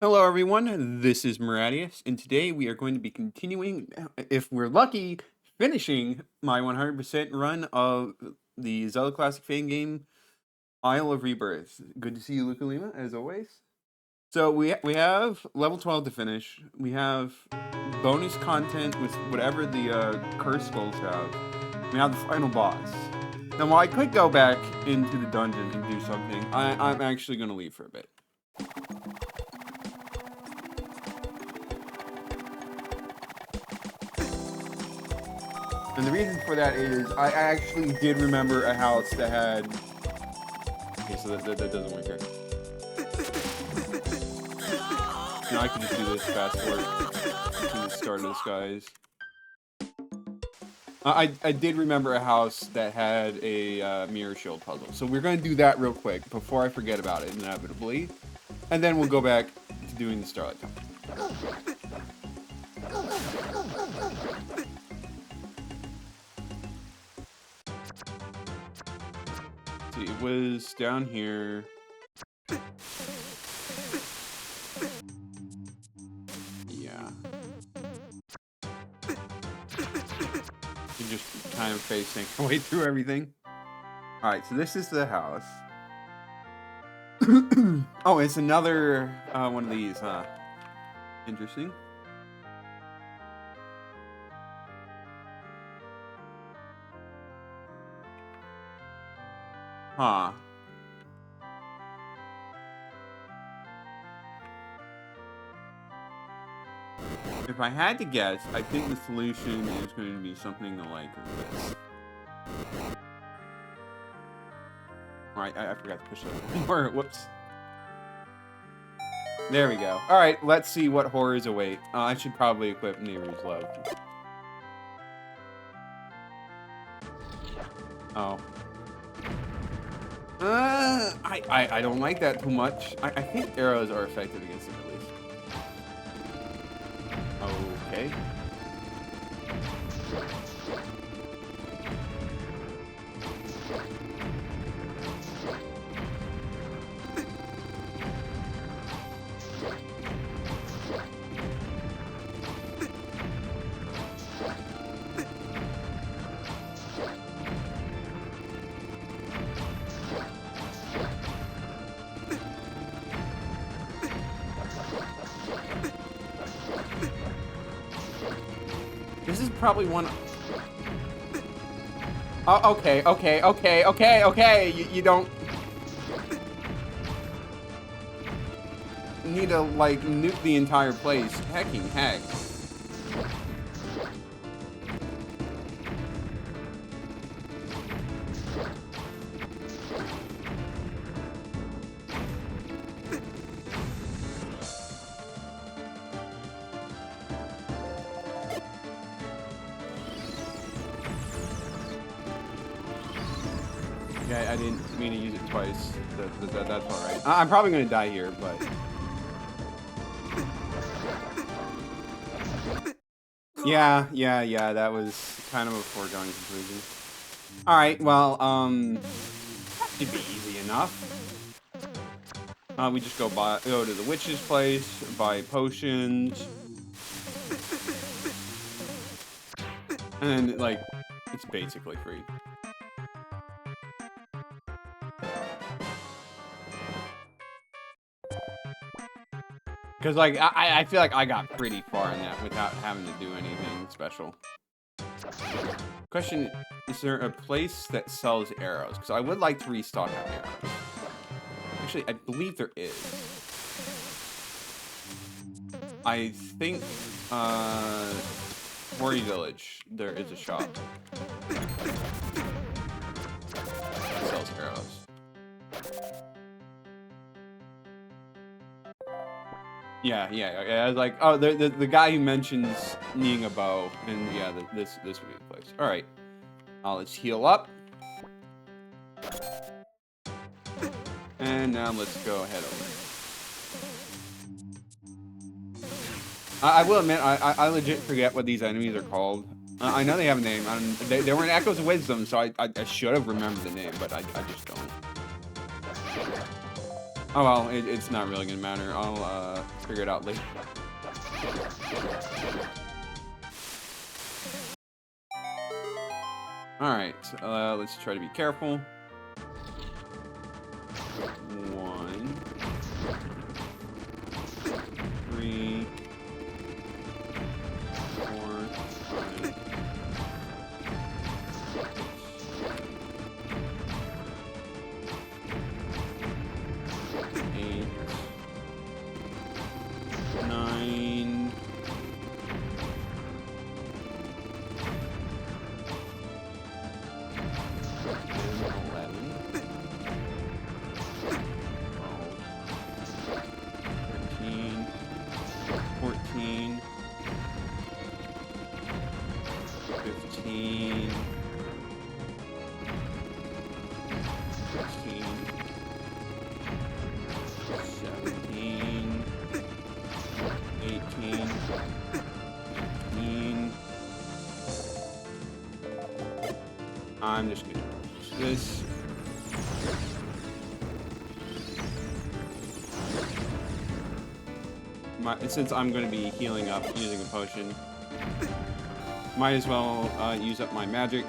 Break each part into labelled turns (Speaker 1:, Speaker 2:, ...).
Speaker 1: Hello, everyone. This is Maradius, and today we are going to be continuing, if we're lucky, finishing my 100% run of the Zelda Classic fangame Isle of Rebirth. Good to see you, Luca Lima, as always. So we have level 12 to finish. We have bonus content with whatever the curse skulls have. We have the final boss. Now, while I could go back into the dungeon and do something, I'm actually going to leave for a bit. And the reason for that is I actually did remember a house that had. Okay, so that doesn't work here. Now I can just do this fast forward to the start of this, guys. I did remember a house that had a mirror shield puzzle. So we're going to do that real quick before I forget about it, inevitably. And then we'll go back to doing the Starlight Temple. See, it was down here. Yeah. You're just kind of facing your way through everything. Alright, so this is the house. Oh, it's another one of these, huh? Interesting. Huh. If I had to guess, I think the solution is going to be something like this. Alright, I forgot to push it more. Whoops. There we go. Alright, let's see what horrors await. I should probably equip Neighbor's Love. Oh. I don't like that too much. I think arrows are effective against it at least. Okay. This is probably one. Oh, okay. You don't need to like nuke the entire place. Hecking heck. Yeah, I didn't mean to use it twice. That's alright. I'm probably gonna die here, but... Yeah, that was kind of a foregone conclusion. Alright, well, should be easy enough. We just go to the witch's place, buy potions. And, like, it's basically free. Because, like, I feel like I got pretty far in that without having to do anything special. Question, is there a place that sells arrows? Because I would like to restock on arrows. Actually, I believe there is. I think, Mori Village, there is a shop that sells arrows. Yeah. I was like, oh, the guy who mentions needing a bow, and yeah, this would be the place. All right, let's heal up, and now let's go ahead over. I will admit, I legit forget what these enemies are called. I know they have a name. They were in Echoes of Wisdom, so I should have remembered the name, but I just don't. Oh well, it's not really gonna matter. I'll figure it out later. Alright, let's try to be careful. 1, 3, 4, 5, 8, 9, 11, 13, 14, 15, 16, 17, 18, 19. I'm just gonna use this. Since I'm going to be healing up using a potion, might as well use up my magic.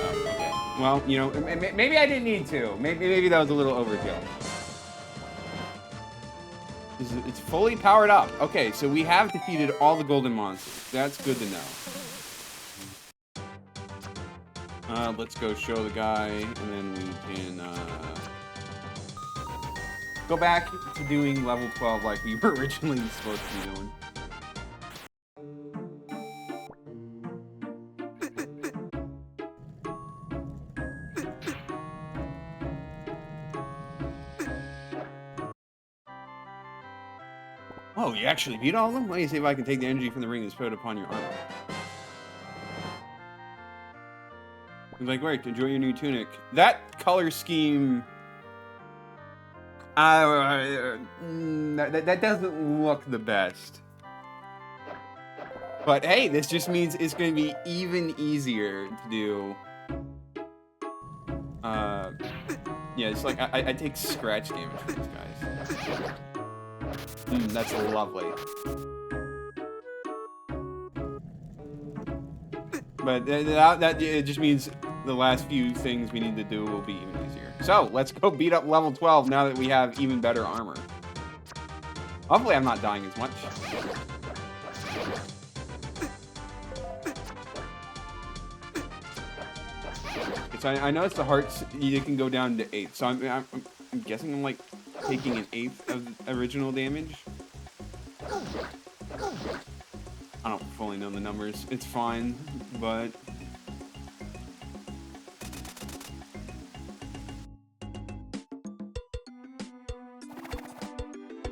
Speaker 1: Oh, okay. Well, you know, maybe I didn't need to. Maybe that was a little overkill. It's fully powered up. Okay, so we have defeated all the golden monsters. That's good to know. Let's go show the guy, and then we can go back to doing level 12 like we were originally supposed to be doing. Oh, you actually beat all of them? Let me see if I can take the energy from the ring and spread it upon your armor. Like, wait, enjoy your new tunic. That color scheme... that doesn't look the best. But hey, this just means it's going to be even easier to do. Yeah, it's like I take scratch damage from these guys. That's lovely. But that it just means the last few things we need to do will be even easier. So, let's go beat up level 12 now that we have even better armor. Hopefully I'm not dying as much. So I noticed the hearts, you can go down to 8. So I'm guessing I'm like taking an 1/8 of original damage. I don't fully know the numbers. It's fine, but...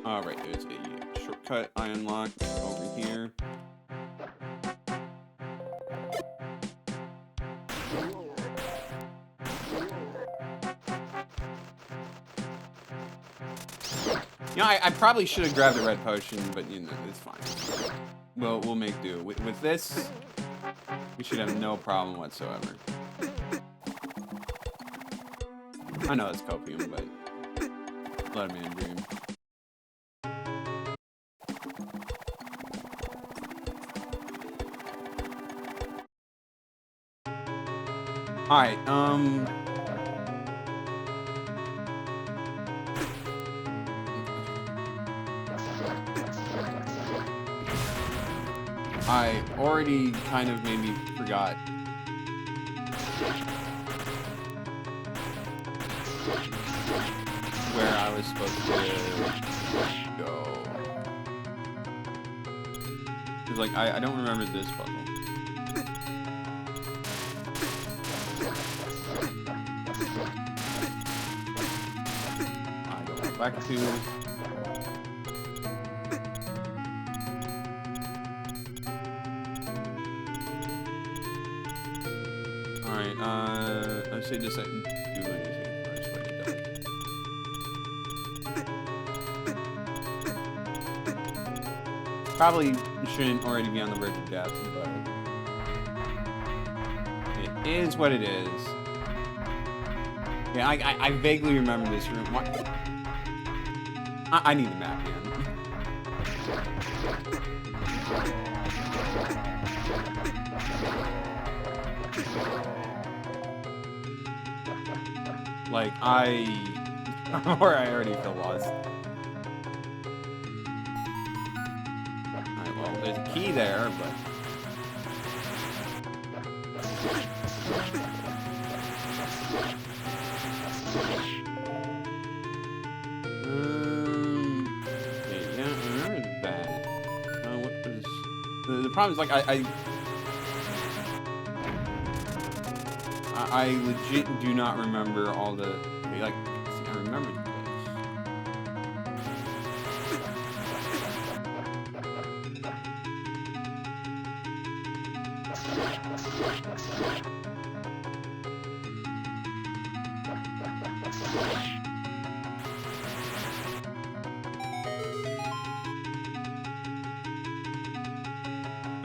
Speaker 1: Alright, there's a shortcut I unlocked over here. You know, I probably should have grabbed the red potion, but you know, it's fine. We'll make do. With this, we should have no problem whatsoever. I know it's copium, but let me dream. Alright, I already kind of maybe forgot. Where I was supposed to go. Cause like, I don't remember this puzzle. I go back to... Alright, I say this, I can do anything first, but it doesn't. Probably shouldn't already be on the verge of death, but it is what it is. Yeah, I vaguely remember this room. What? I need the map, man. Like, or I already feel lost. Alright, well, there's a key there, but... Okay, yeah, I remember that. What was... The problem is, like, I legit do not remember all the... Like, see, I remember this.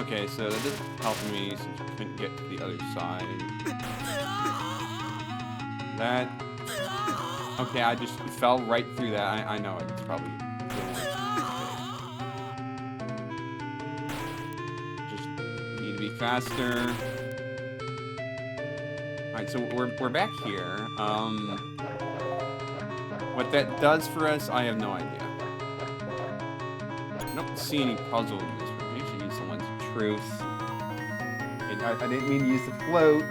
Speaker 1: Okay, so that doesn't help me since we couldn't get to the other side. That... Okay, I just fell right through that. I know it's probably... Just need to be faster. Alright, so we're back here. What that does for us, I have no idea. I don't see any puzzle in this room. We should use someone's truth. I didn't mean to use the float.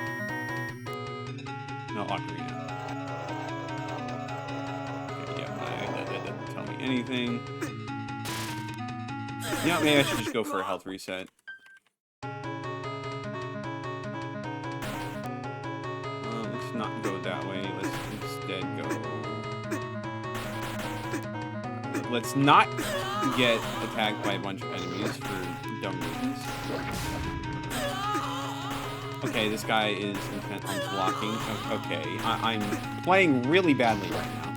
Speaker 1: No, ocarina. Okay, yeah, that doesn't tell me anything. Yeah, maybe I should just go for a health reset. Let's not go that way. Let's instead go... Let's not get attacked by a bunch of enemies for dumb reasons. Okay, this guy is intent on blocking. Okay, I'm playing really badly right now.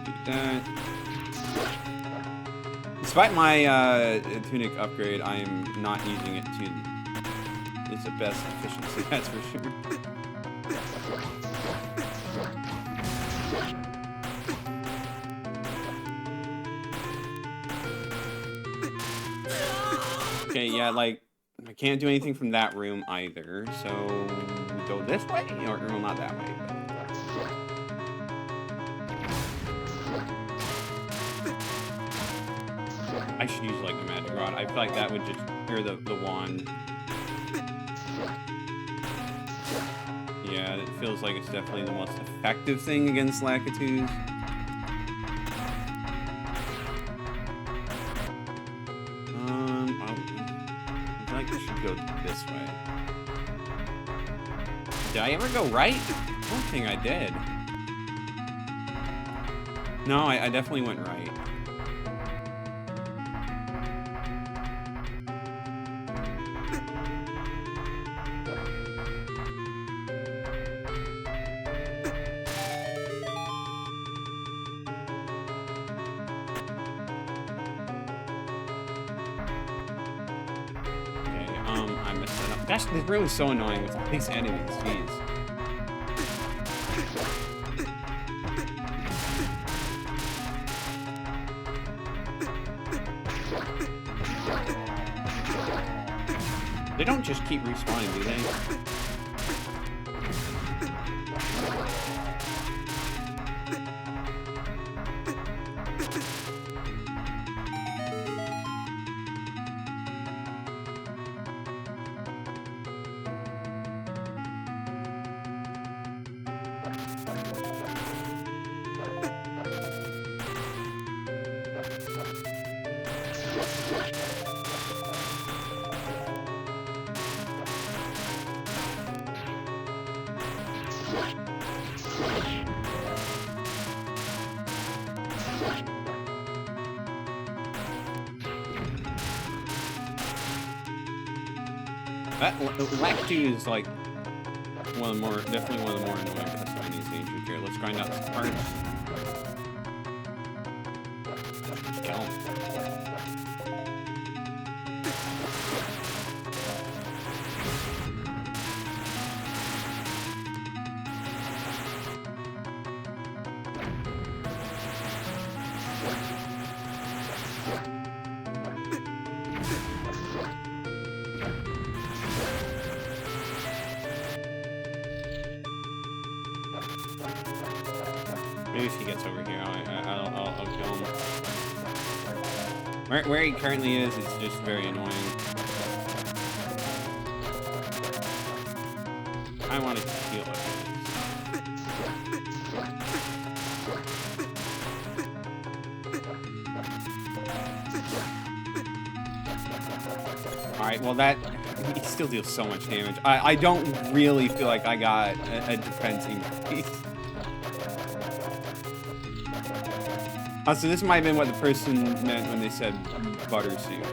Speaker 1: Do that. Despite my tunic upgrade, I am not using it to its best efficiency, that's for sure. Okay, yeah, like, I can't do anything from that room either, so we go this way? Or well, not that way, but... I should use, like, the magic rod. I feel like that would just... Or the wand. Yeah, it feels like it's definitely the most effective thing against Lakitus. I should go this way. Did I ever go right? I don't think I did. No, I definitely went right. I messed that up. Gosh, this room is so annoying with all these enemies. Jeez. They don't just keep respawning, do they? That Lakitu is like definitely one of the more annoying enemies in Danger here. Let's grind out some parts. Just kill him. Maybe if he gets over here, I'll kill him. Where he currently is just very annoying. I want to kill him. Alright, well that... He still deals so much damage. I don't really feel like I got a defense increase. So this might have been what the person meant when they said butter suit.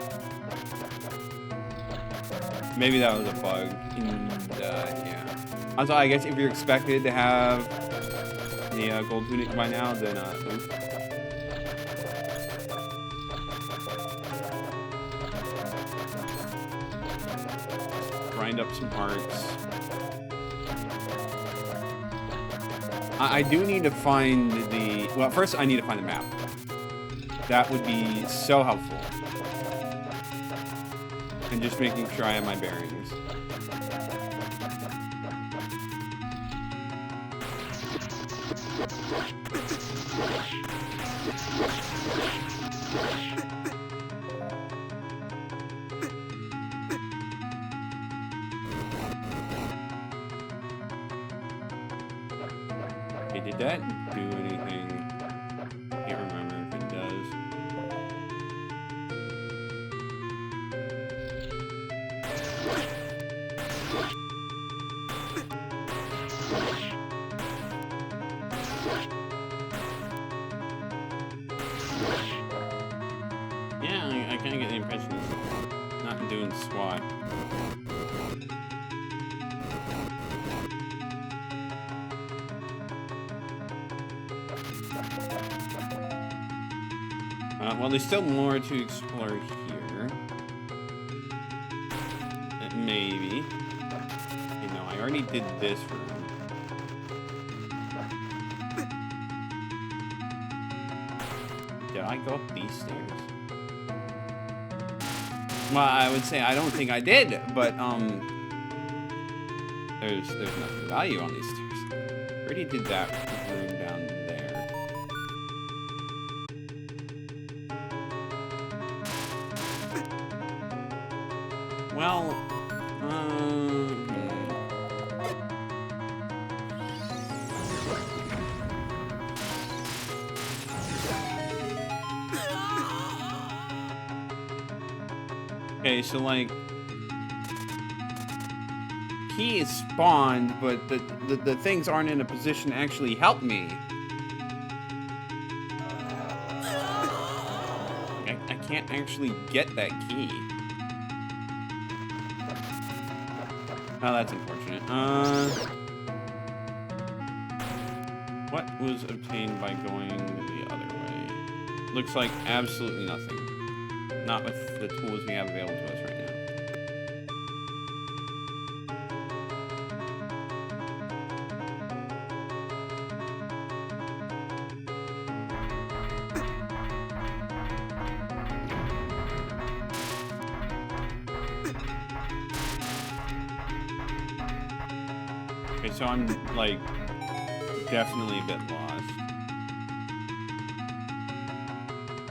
Speaker 1: Maybe that was a bug. And, yeah. Also, I guess if you're expected to have the gold tunic by now, then oof. Grind up some hearts. I do need to find the... Well, first I need to find the map. That would be so helpful. And just making sure I have my bearings. Okay, did that do anything? I can't remember if it does. Yeah, I kind of get the impression it's not doing SWAT. Well, there's still more to explore here. Maybe. You know, I already did this room. Did I go up these stairs? Well, I would say I don't think I did, but there's nothing value on these stairs. I already did that room down there. Well, okay, so like key is spawned, but the things aren't in a position to actually help me. I can't actually get that key. Oh, that's unfortunate. What was obtained by going the other way? Looks like absolutely nothing. Not with the tools we have available to us right now. Okay, so I'm, like, definitely a bit lost.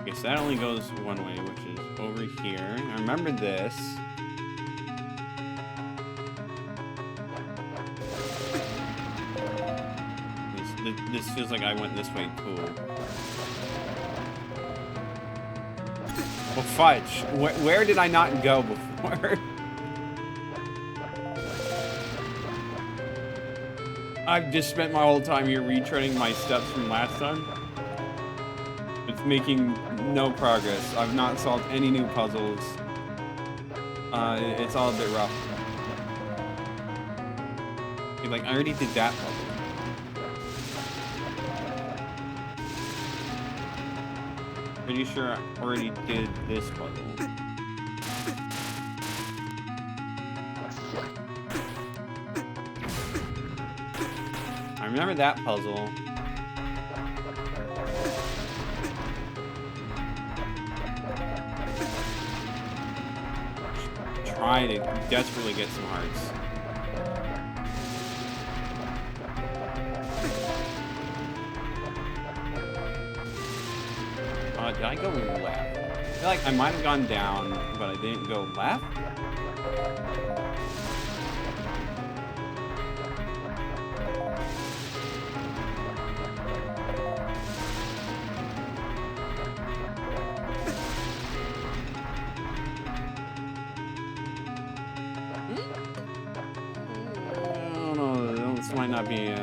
Speaker 1: Okay, so that only goes one way, which is over here. I remember this. This feels like I went this way, cool. Well, fudge. Where did I not go before? I've just spent my whole time here retreading my steps from last time. It's making no progress. I've not solved any new puzzles. It's all a bit rough. Okay, like, I already did that puzzle. Pretty sure I already did this puzzle. I remember that puzzle. Try to desperately get some hearts. Did I go left? I feel like I might have gone down, but I didn't go left. Might not be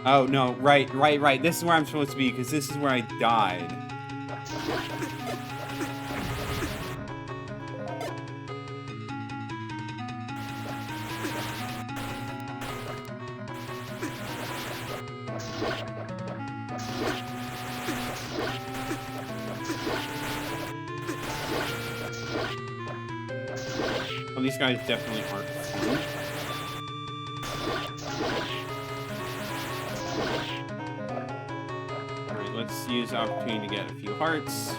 Speaker 1: oh no, right, this is where I'm supposed to be, because this is where I died. Well, these guys definitely aren't fun. Let's use the opportunity to get a few hearts,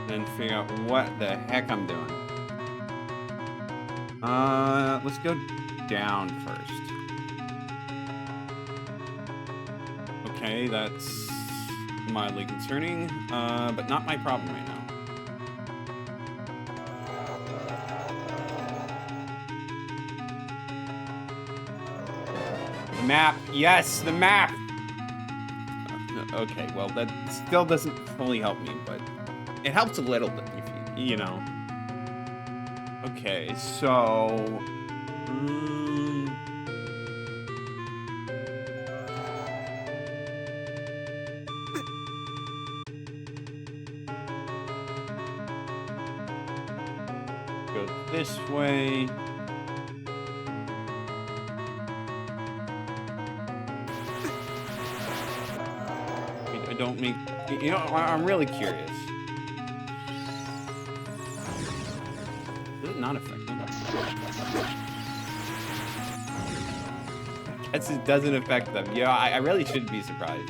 Speaker 1: then figure out what the heck I'm doing. Let's go down first. Okay, that's mildly concerning, but not my problem right now. The map, yes, the map! Okay, well, that still doesn't fully help me, but it helps a little bit, you know. Okay, so... go this way. Don't make, you know, I'm really curious. Does it not affect them? I guess it doesn't affect them. Yeah, I really shouldn't be surprised.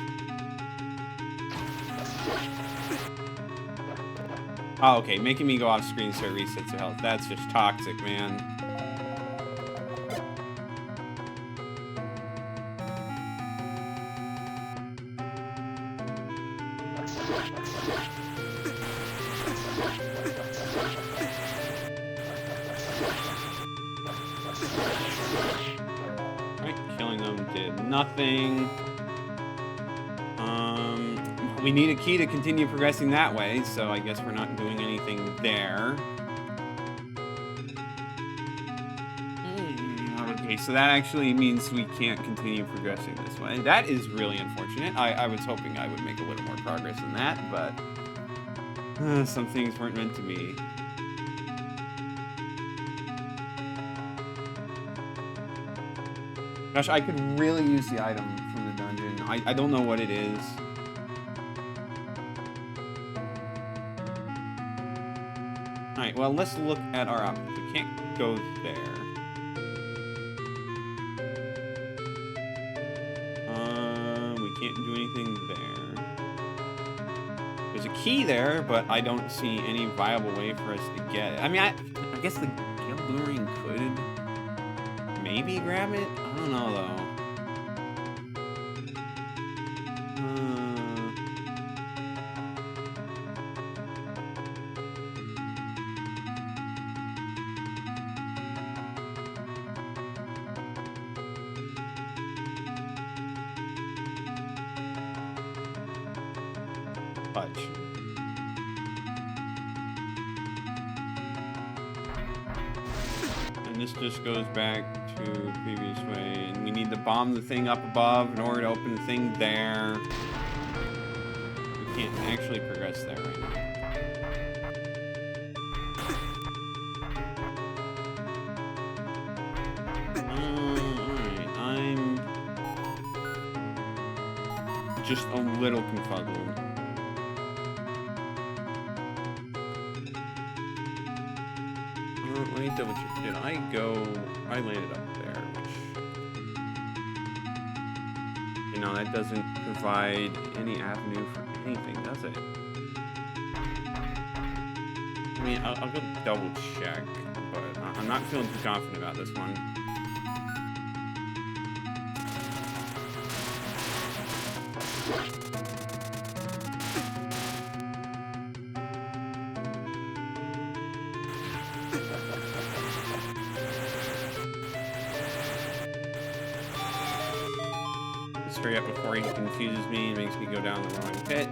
Speaker 1: Oh, okay, making me go off screen so it resets your health. That's just toxic, man. Killing them did nothing. We need a key to continue progressing that way, so I guess we're not doing anything there. Okay, so that actually means we can't continue progressing this way. That is really unfortunate. I was hoping I would make a little more progress than that, but some things weren't meant to be. Gosh, I could really use the item from the dungeon. I don't know what it is. Alright, well, let's look at our options. We can't go there. We can't do anything there. There's a key there, but I don't see any viable way for us to get it. I mean, I guess the Gildurian could maybe grab it? I don't know, though. Fudge. And this just goes back to previous way, and we need to bomb the thing up above in order to open the thing there. We can't actually progress there right now. Alright, I'm just a little confuzzled. Let me double check. Did I go? I landed up there, which, you know, that doesn't provide any avenue for anything, does it? I mean, I'll go double check, but I'm not feeling too confident about this one. hurry up before he confuses me and makes me go down the wrong pit.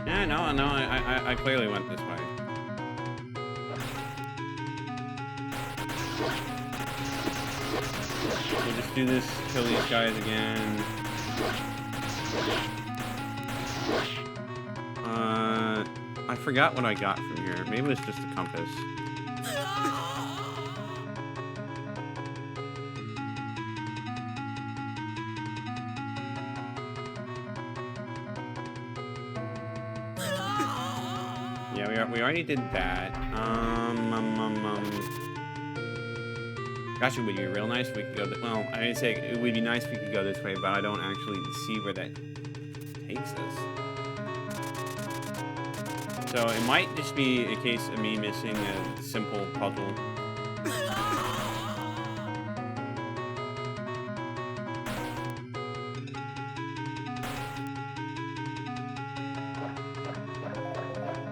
Speaker 1: Yeah, no, I clearly went this way. We'll just do this, kill these guys again. I forgot what I got from here. Maybe it's just a compass. Yeah, we already did that. Gosh, it would be real nice if we could go. Well, I didn't say it would be nice if we could go this way, but I don't actually see where that takes us. So it might just be a case of me missing a simple puzzle.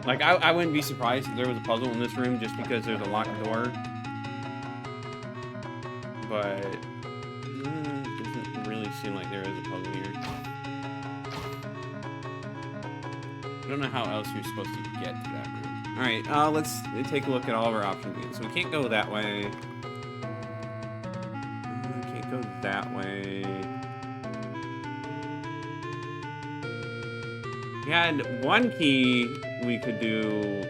Speaker 1: Like, I wouldn't be surprised if there was a puzzle in this room just because there's a locked door. But it doesn't really seem like there is a puzzle here. I don't know how else you're supposed to get to that room. Alright, let's take a look at all of our options again. So we can't go that way. We can't go that way. We had one key we could do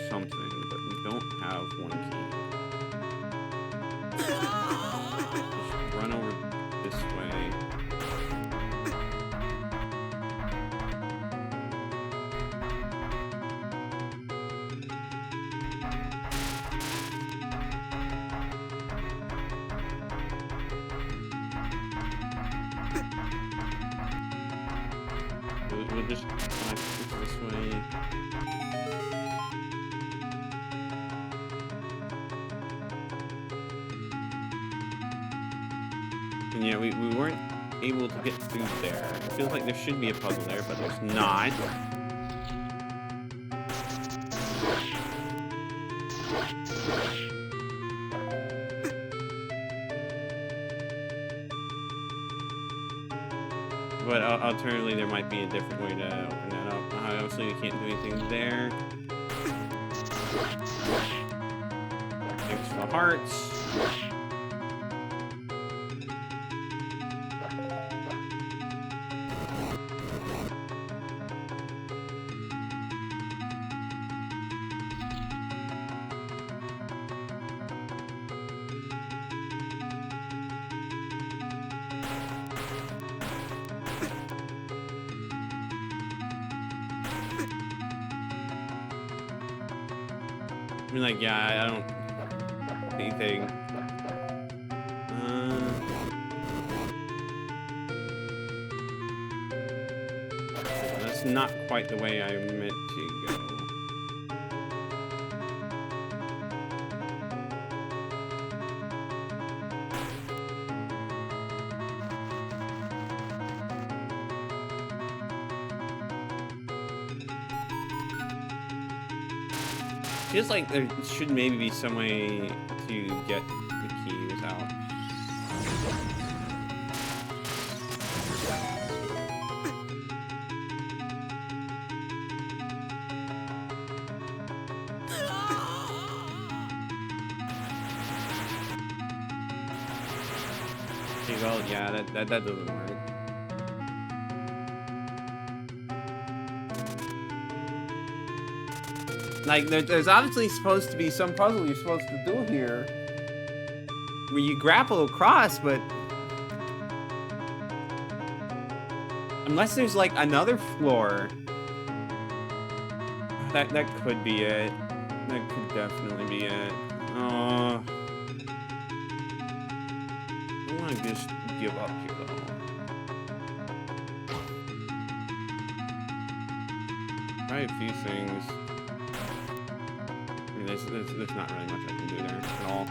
Speaker 1: something, but we don't have one key. Just run over this way. We'll just this way. And yeah, we weren't able to get through there. It feels like there should be a puzzle there, but there's not. But alternatively, there might be a different way to open that up. Obviously, we can't do anything there. Thanks for the hearts. I mean, like, yeah, I don't anything. That's not quite the way I meant to go. Feels like there should maybe be some way to get the keys out. Okay, well, yeah, that doesn't work. Like, there's obviously supposed to be some puzzle you're supposed to do here where you grapple across, but unless there's like another floor, that could be it. That could definitely be it. I want to just give up here though. Try a few things. There's not really much I can do there at all.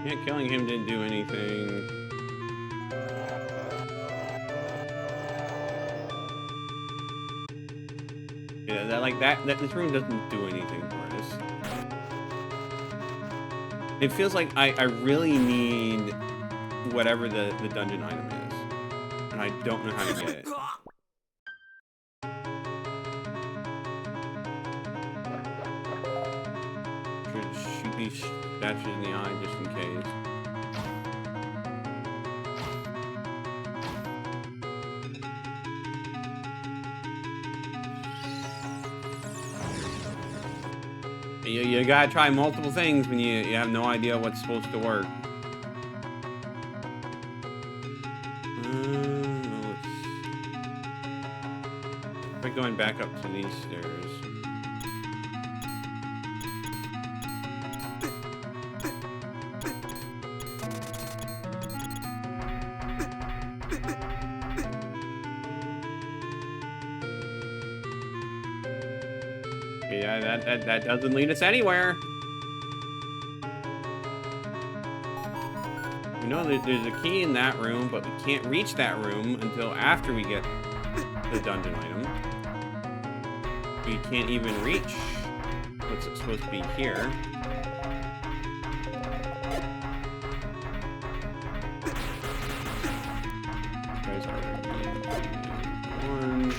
Speaker 1: Yeah, killing him didn't do anything. Yeah, this room doesn't do anything for us. It feels like I really need whatever the dungeon item is, and I don't know how to get it. Should shoot these statues in the eye just in case. You gotta try multiple things when you have no idea what's supposed to work. We're going back up to these stairs. Yeah, that doesn't lead us anywhere. We know that there's a key in that room, but we can't reach that room until after we get the dungeon item. We can't even reach what's supposed to be here. These guys are one.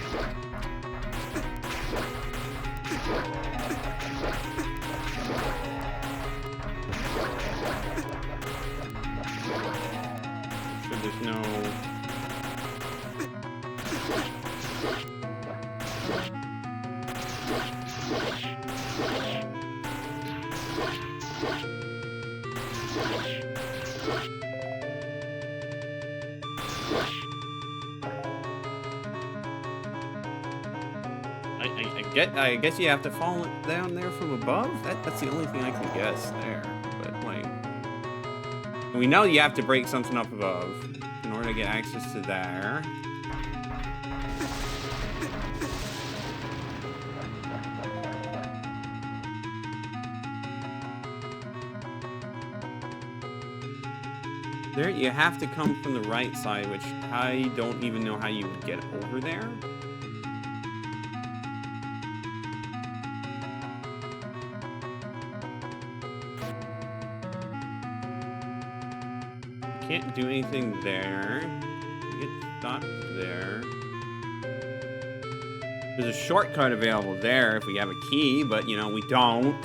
Speaker 1: There's no... I guess you have to fall down there from above? That's the only thing I can guess there. But, like... We know you have to break something up above in order to get access to there. There, you have to come from the right side, which I don't even know how you would get over there. Can't do anything there. We get stuck there. There's a shortcut available there if we have a key, but you know, we don't.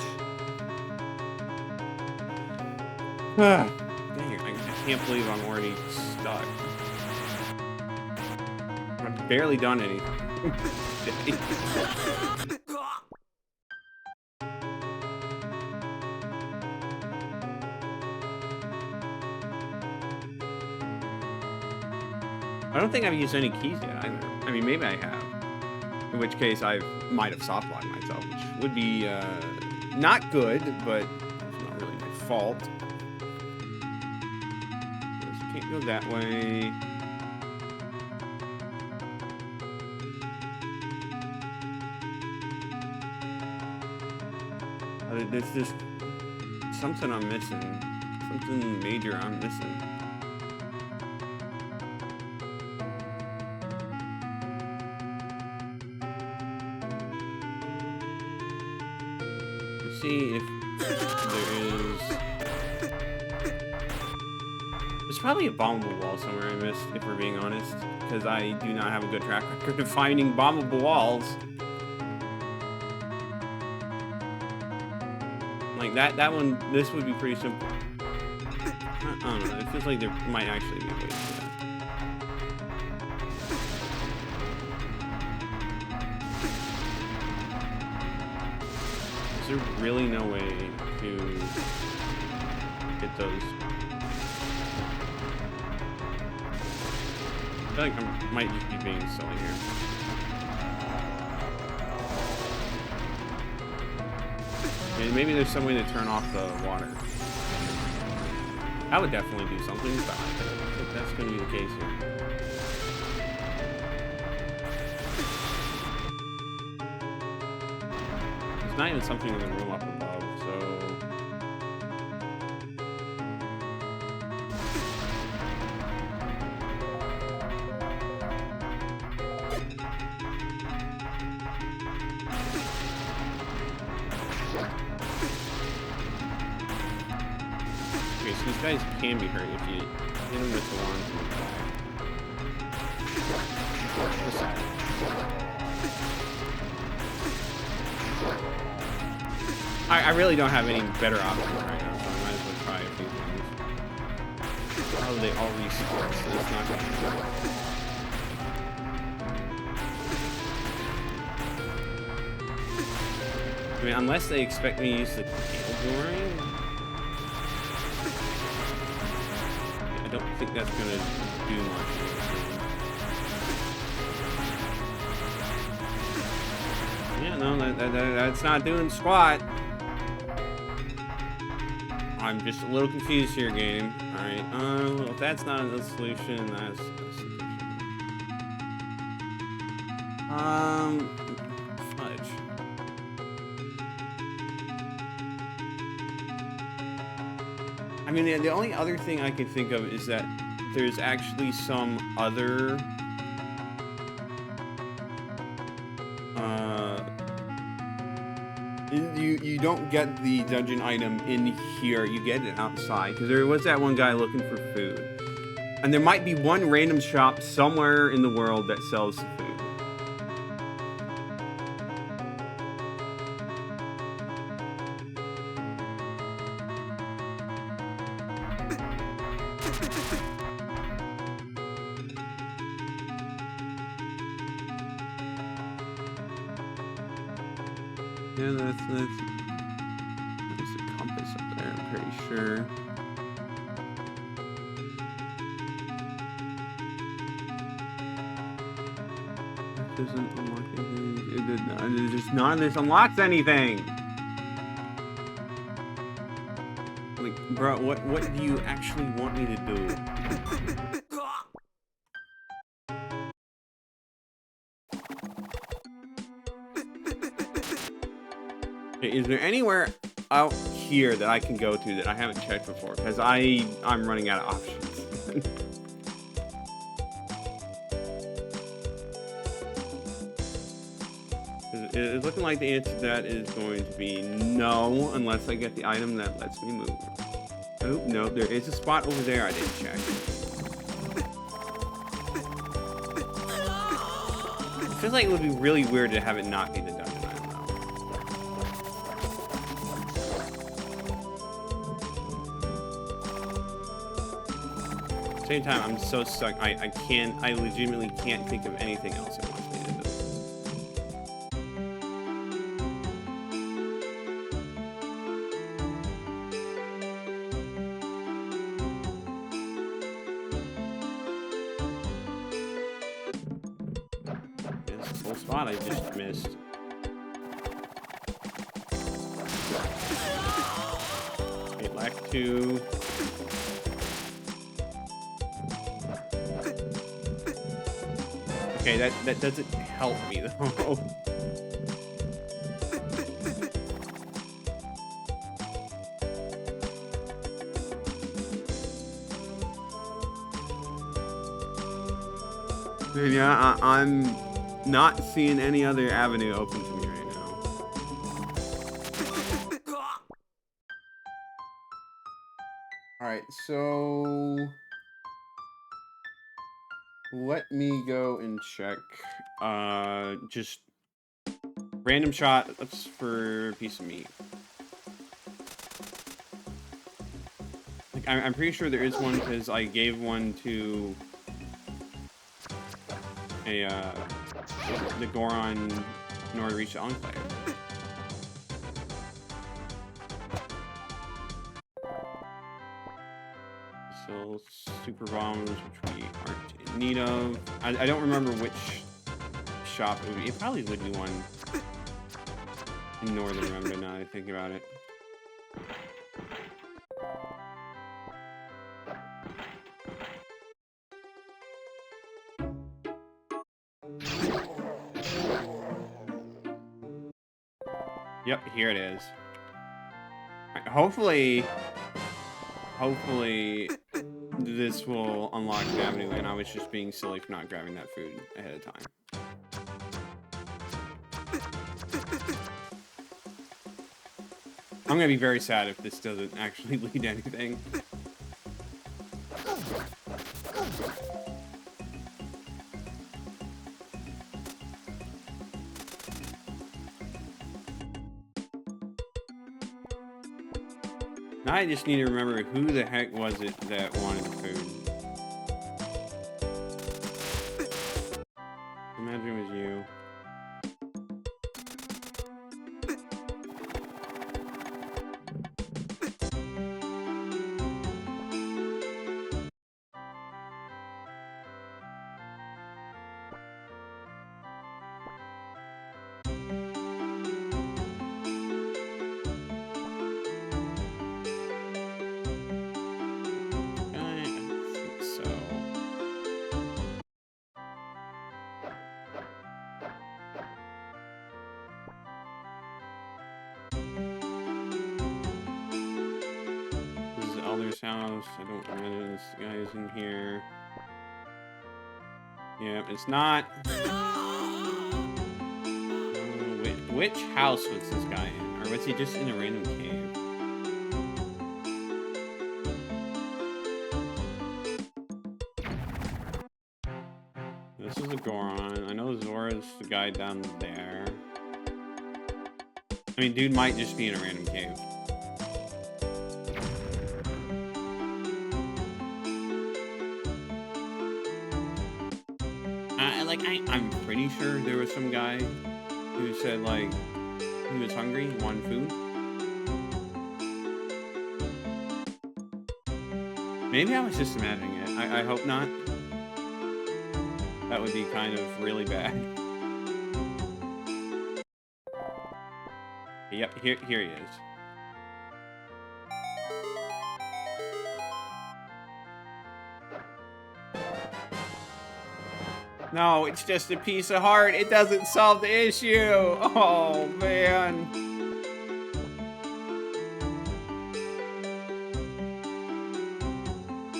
Speaker 1: Dang it, I can't believe I'm already stuck. I've barely done anything. I don't think I've used any keys yet either. I mean, maybe I have. In which case, I might have soft-locked myself, which would be not good, but it's not really my fault. Just can't go that way. There's just something I'm missing. Something major I'm missing. See if there is... There's probably a bombable wall somewhere I missed, if we're being honest, because I do not have a good track record of finding bombable walls. Like that one, this would be pretty simple. I don't know, it feels like there might actually be a way to do that. Is there really no way to get those? I feel like I might just be being silly here. Maybe there's some way to turn off the water. That would definitely do something, but I don't think that's going to be the case here. There's not even something in the room up above, so... Okay, so these guys can be hurt if you hit them with the one. I really don't have any better options right now, so I might as well try a few things. Oh, they all respawn, so it's not gonna work. I mean, unless they expect me to use the Tailboring, I don't think that's gonna do much. Yeah, no, that's not doing squat. I'm just a little confused here, game. Alright, well, if that's not a solution, that's a solution. Fudge. I mean, the only other thing I can think of is that there's actually some other you don't get the dungeon item in here, you get it outside, because there was that one guy looking for food. And there might be one random shop somewhere in the world that sells food. Yeah, that's a compass up there, I'm pretty sure. It doesn't unlock anything. It did not. It's just none of this unlocks anything. Like, bro, what do you actually want me to do? Is there anywhere out here that I can go to that I haven't checked before? Because I'm running out of options. It's looking like the answer to that is going to be no, unless I get the item that lets me move. Oh, no, there is a spot over there I didn't check. It feels like it would be really weird to have it not be the dungeon item, though. Same time, I'm so stuck. I legitimately can't think of anything else it wants me to do. This whole spot I just missed. Okay, lack 2. Okay, that doesn't help me though. Yeah, I'm not seeing any other avenue open to me right now. Alright, so let me go and check. Just random shots for a piece of meat. Like, I'm pretty sure there is one because I gave one to the Goron Norreach Enclave. So super bombs, which we aren't in need of. I don't remember which shop it would be. It probably would be one in Northern Remda now that I think about it. Yep, here it is. Right, hopefully this will unlock the avenue, and I was just being silly for not grabbing that food ahead of time. I'm gonna be very sad if this doesn't actually lead to anything. Now I just need to remember who the heck was it that wanted the food. Imagine it was you. House. I don't imagine this guy is in here. Yeah, it's not. Which house was this guy in? Or was he just in a random cave? This is a Goron. I know Zora's the guy down there. I mean, dude might just be in a random cave. I'm pretty sure there was some guy who said, like, he was hungry, wanted food. Maybe I was just imagining it. I hope not. That would be kind of really bad. Yep, here he is. No, it's just a piece of heart. It doesn't solve the issue. Oh, man.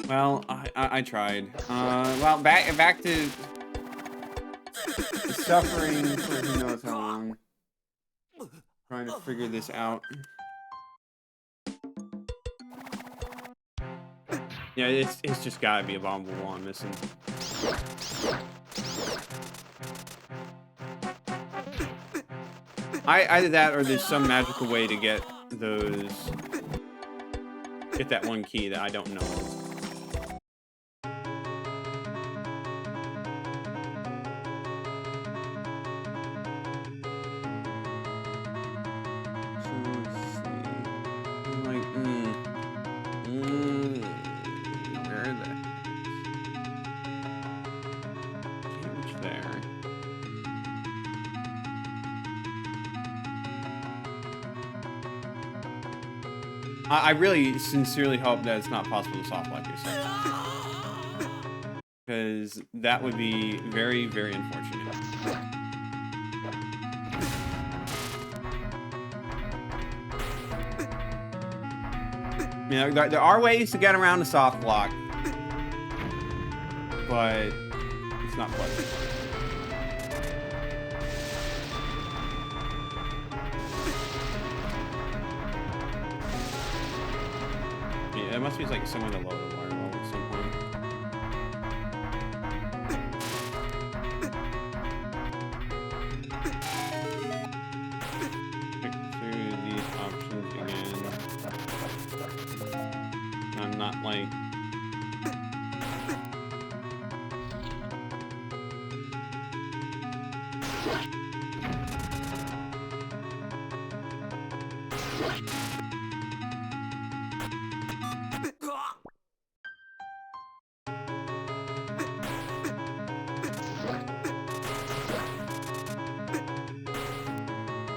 Speaker 1: Well, I tried. Well, back to suffering for who knows how long. Trying to figure this out. Yeah, it's just gotta be a bombable wall I'm missing. Either that or there's some magical way to get that one key that I don't know. So let's see. I'm like, where the heck? Can't reach there. I really sincerely hope that it's not possible to soft lock yourself. Because that would be very, very unfortunate. You know, there are ways to get around the soft lock, but it's not pleasant. It must be like somewhere to lower the wire wall at some point. Click through these options again. I'm not like.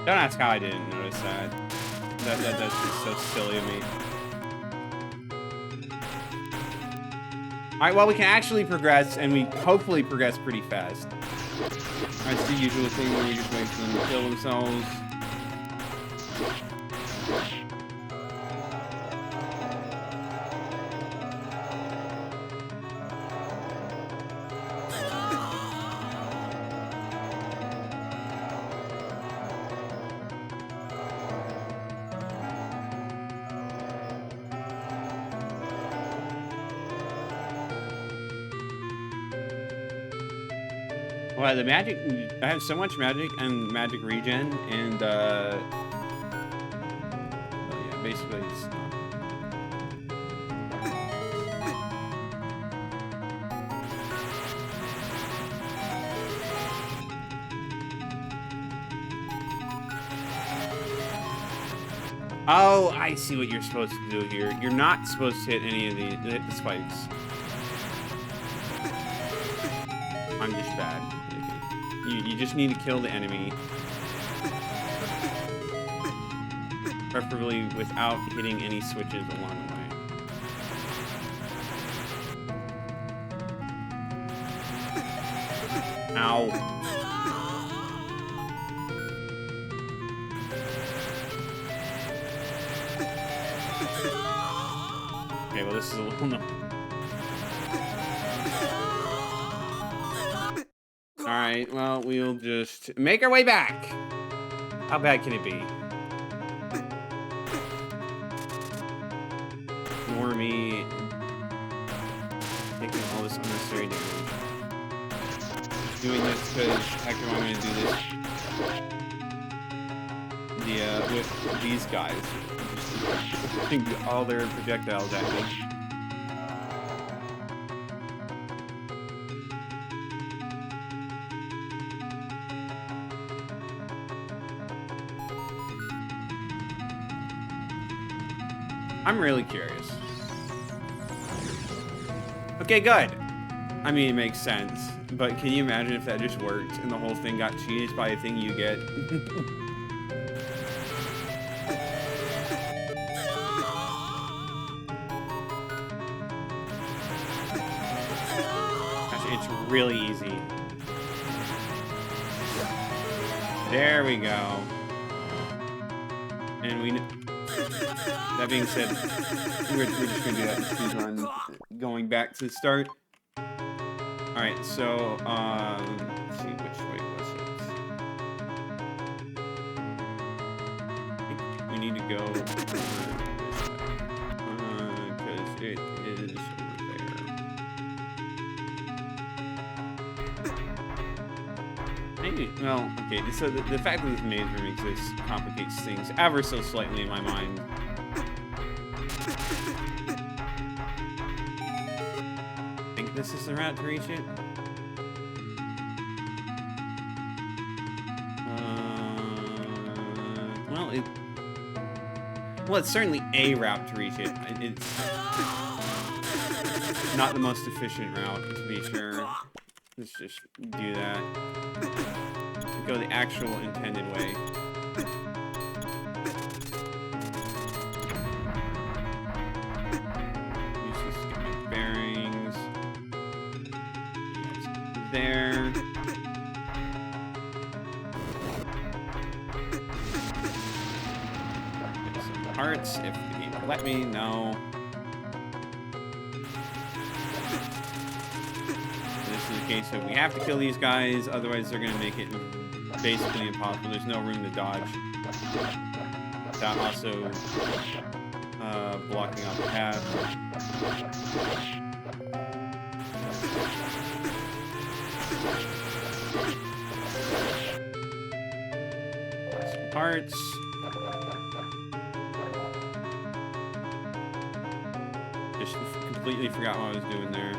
Speaker 1: Don't ask how I didn't notice that. That's just so silly of me. Alright, well, we can actually progress, and we hopefully progress pretty fast. That's the usual thing where you just wait for them to kill themselves. Well, the magic, I have so much magic and magic regen, and, oh yeah, basically it's not. Oh, I see what you're supposed to do here. You're not supposed to hit any of the spikes. I'm just bad. You just need to kill the enemy. Preferably without hitting any switches along the way. Ow. Okay, well, this is a little no. Alright, well, we'll just make our way back. How bad can it be? Ignore me taking all this unnecessary damage. Doing this because heck am I going to do this? With these guys. Shooting all their projectiles at me. I'm really curious. Okay, good. I mean, it makes sense. But can you imagine if that just worked and the whole thing got cheated by a thing you get? Gosh, it's really easy. There we go. And we... That being said, we're just gonna do that in speed run, going back to the start. Alright, so, let's see, which way was it? I think we need to go this way, because it is over there. Maybe, well, okay, so the fact that this maze room exists complicates things ever so slightly in my mind. I think this is the route to reach it. Well, it's certainly a route to reach it. It's not the most efficient route, to be sure. Let's just do that. Go the actual intended way. Use this to get my bearings. There. Get some hearts if the game will let me. No. Case that we have to kill these guys, otherwise they're going to make it basically impossible. There's no room to dodge. That also blocking out the path. Some parts. Just completely forgot what I was doing there.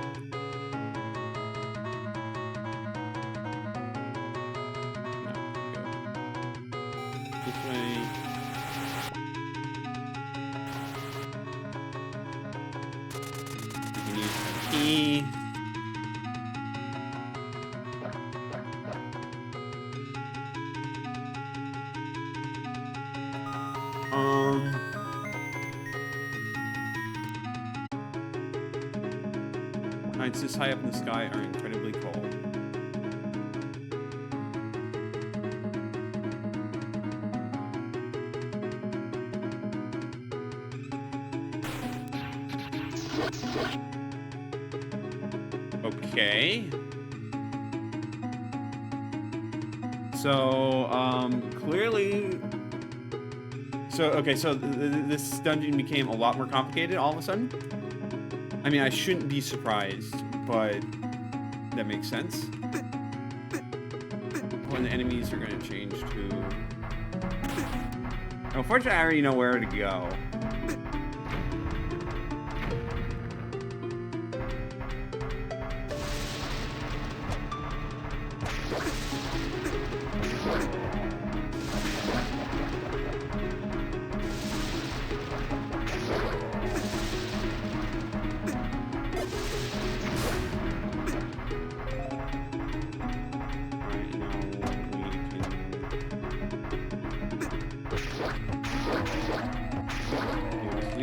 Speaker 1: Nights this high up in the sky are incredibly cold. Okay. So, clearly... So this dungeon became a lot more complicated all of a sudden. I mean, I shouldn't be surprised, but that makes sense. When the enemies are going to change to... Unfortunately, I already know where to go.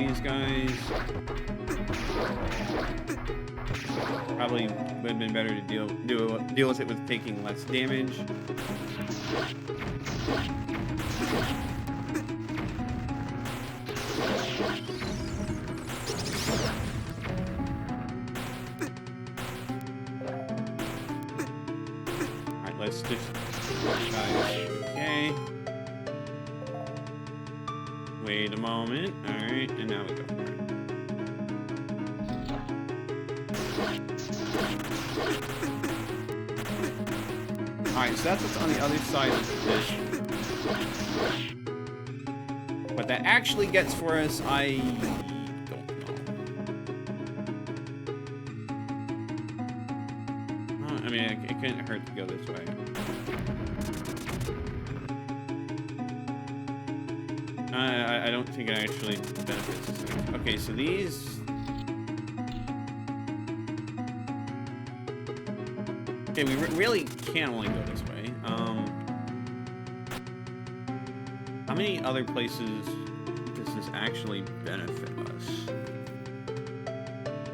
Speaker 1: these guys. Probably would have been better to deal with it with taking less damage. Alright, let's just okay. Wait a moment. Alright, and now we go for it. Alright, so that's what's on the other side of this. What that actually gets for us, I don't know. I mean, it couldn't hurt to go this way. I don't think it actually benefits us. Okay, so these... Okay, we really can only go this way. How many other places does this actually benefit us?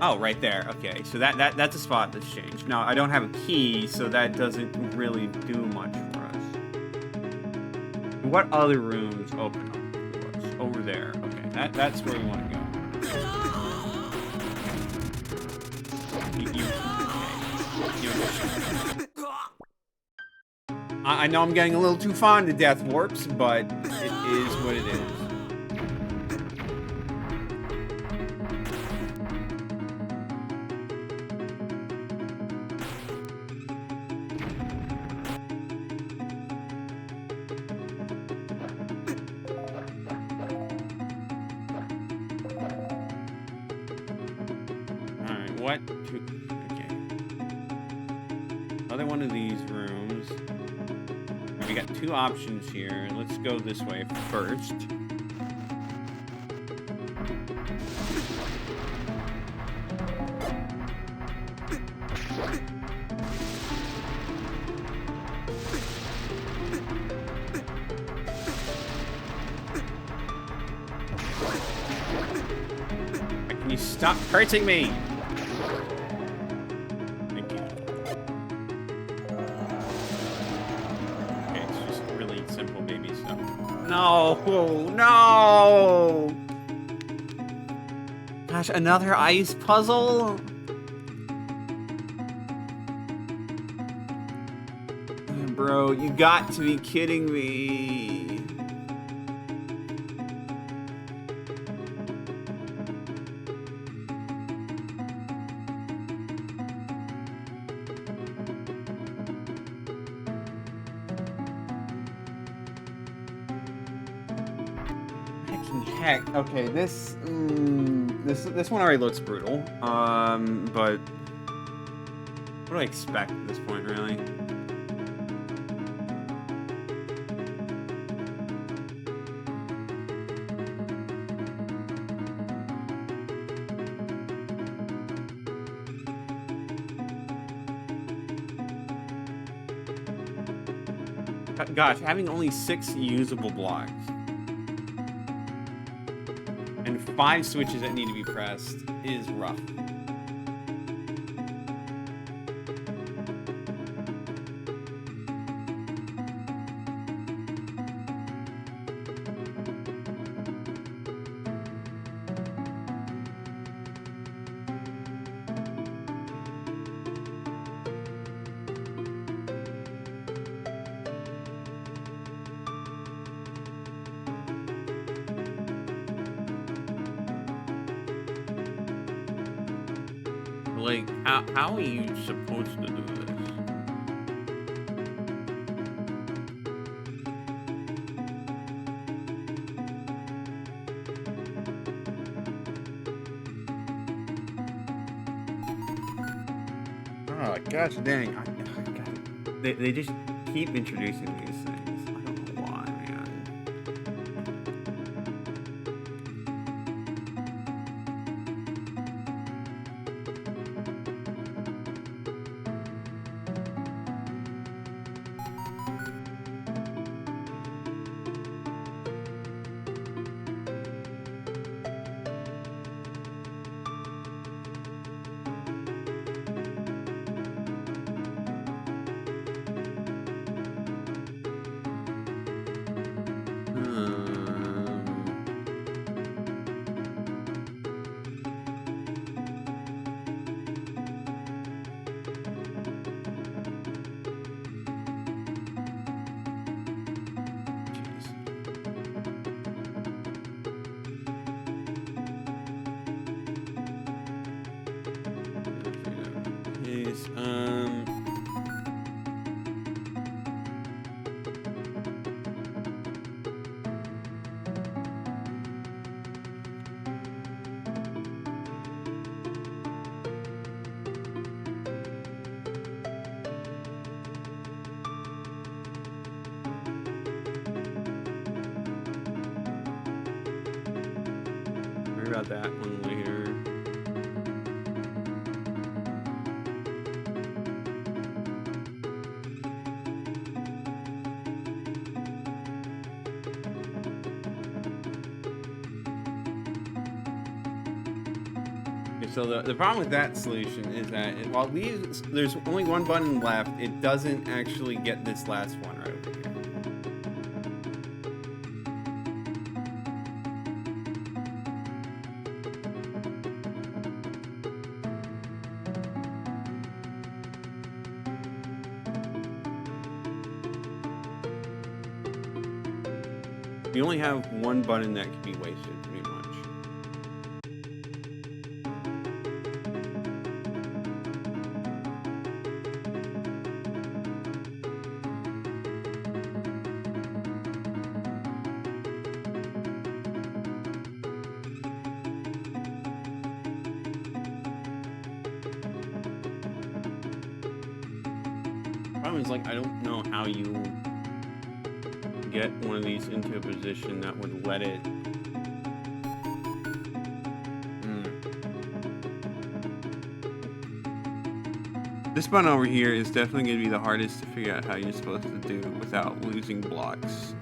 Speaker 1: Oh, right there. Okay, so that's a spot that's changed. Now, I don't have a key, so that doesn't really do much for us. What other rooms open up to us? Over there. Okay, that's where we want to go. I know I'm getting a little too fond of death warps, but it is what it is. Alright, what? Okay. Another one of these rooms. We got two options here. Let's go this way first. Can you stop hurting me? No, no! Gosh, another ice puzzle? Bro, you got to be kidding me. Heck, okay, this one already looks brutal. But what do I expect at this point, really? Gosh, having only 6 usable blocks. And 5 switches that need to be pressed is rough. Like, how are you supposed to do this? Oh, gosh dang. They just keep introducing these things. I don't know why, man. about that one later. So the problem with that solution is that while there's only one button left, it doesn't actually get this last one right over here. You only have one button that can be wasted, pretty much. Problem is, like, I don't know how you get one of these into a position that would let it. This button over here is definitely going to be the hardest to figure out how you're supposed to do without losing blocks.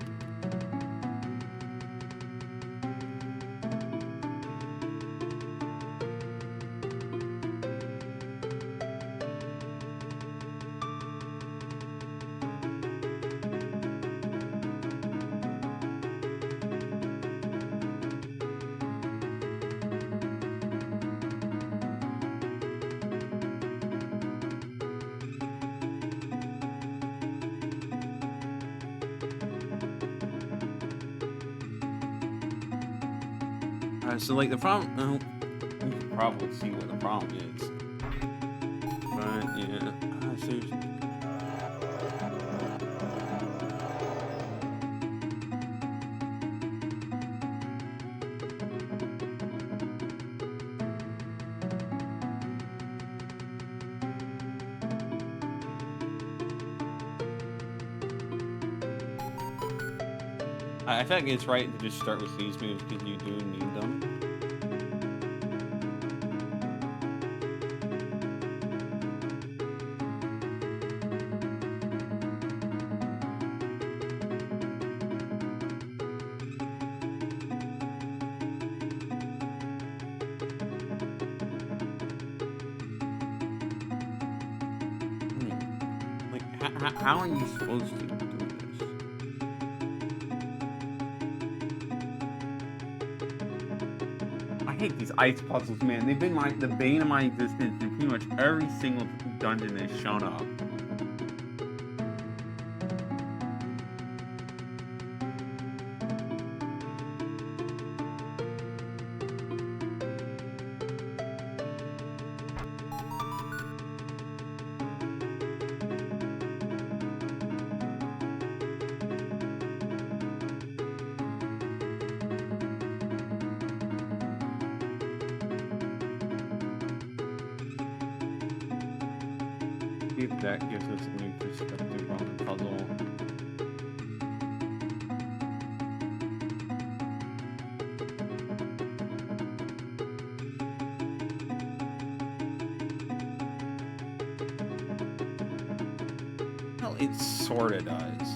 Speaker 1: So like the problem, you can probably see what the problem is, but yeah, I feel like it's right to just start with these moves because you do need them. Like, how are you supposed to do this? I hate these ice puzzles, man. They've been like the bane of my existence in pretty much every single dungeon that's shown up. See if that gives us a new perspective on the puzzle. Well, it sorta does.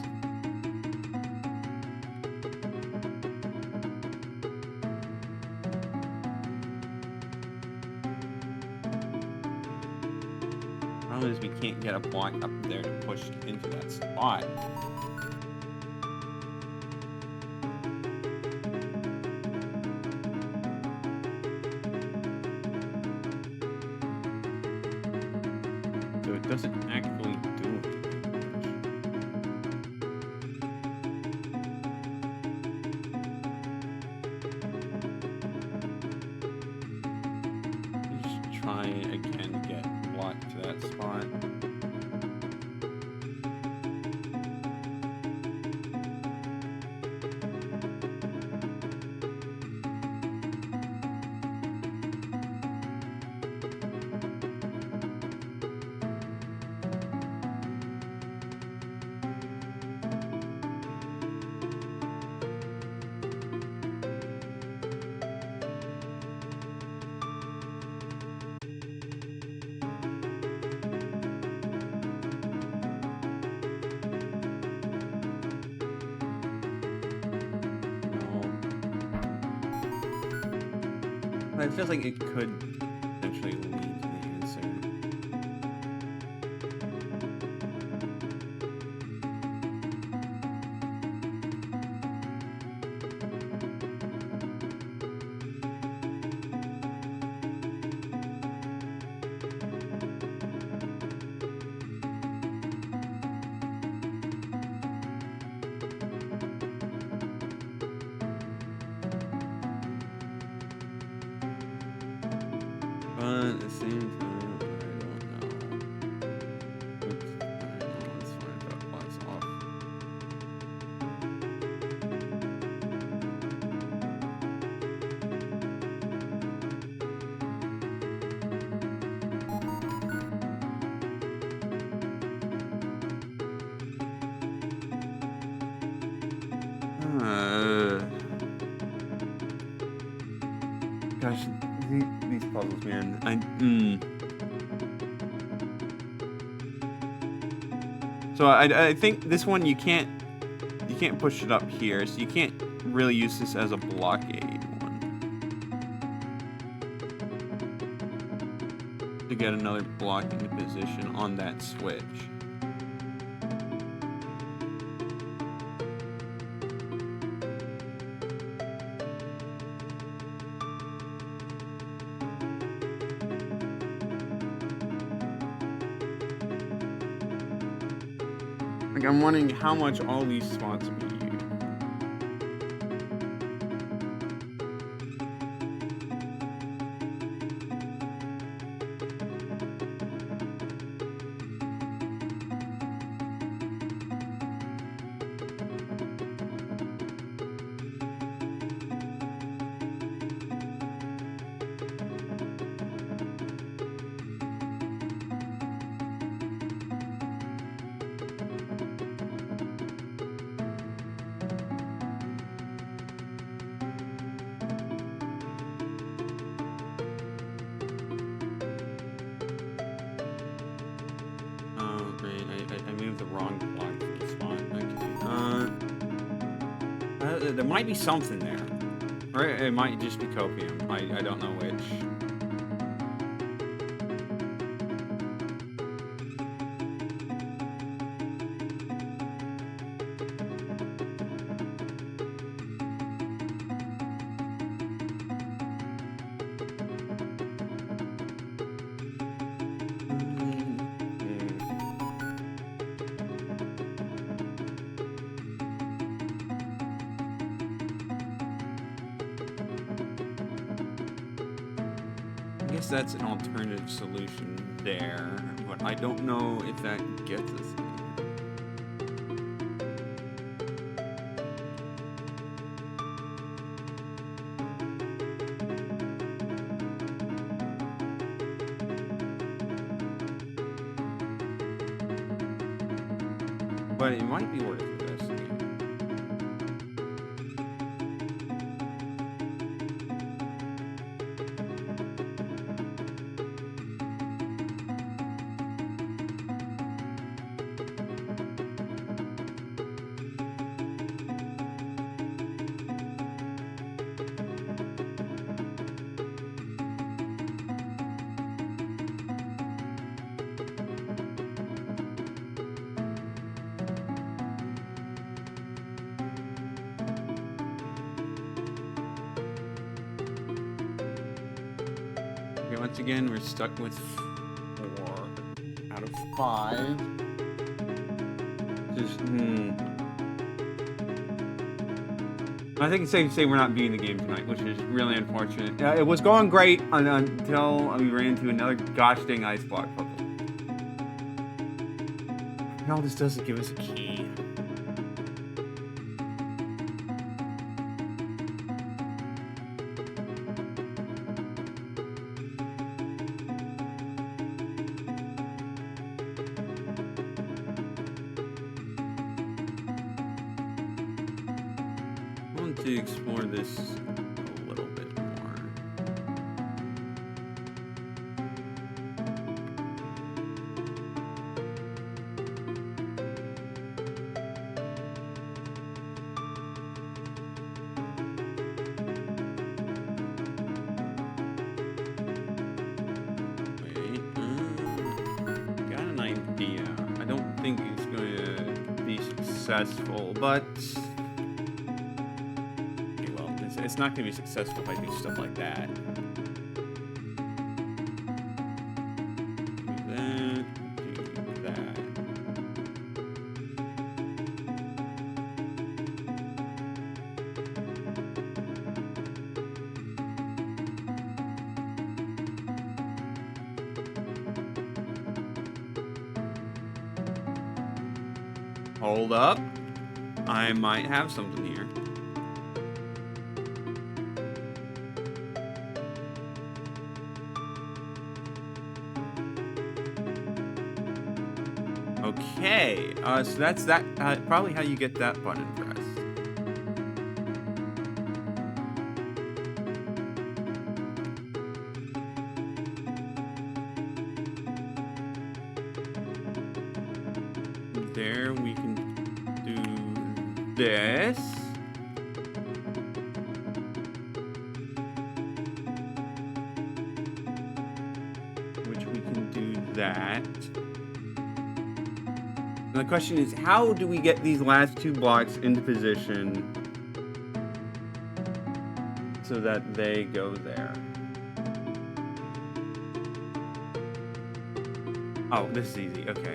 Speaker 1: Problem is we can't get a block up there to push into that spot. So it doesn't actually do anything. Just try again to get blocked to that spot. But it feels like it could potentially lead to the answer. But at the same time, I don't know. Oops. I don't know. Let's find that box off. Gosh, these puzzles, man. So I think this one you can't push it up here, so you can't really use this as a blockade one to get another blocking position on that switch. Like, I'm wondering how much all these spots will be used. I moved the wrong block for the spot. Okay. There might be something there. Or it might just be copium. I don't know which. I guess that's an alternative solution there, but I don't know if that gets us anywhere. But it might be worth investigating. Okay, once again, we're stuck with 4 out of 5. Just, I think it's safe to say we're not beating the game tonight, which is really unfortunate. It was going great until we ran into another gosh dang ice block puzzle. And all this does is give us a key. To explore this a little bit more. think it's going to be successful, but okay, well, it's not going to be successful if I do stuff like that. Do that. Hold up. I might have something here. Okay, so that's that. Probably how you get that button pressed. There, we can do this. Which we can do that. And the question is, how do we get these last two blocks into position so that they go there? Oh, this is easy. Okay.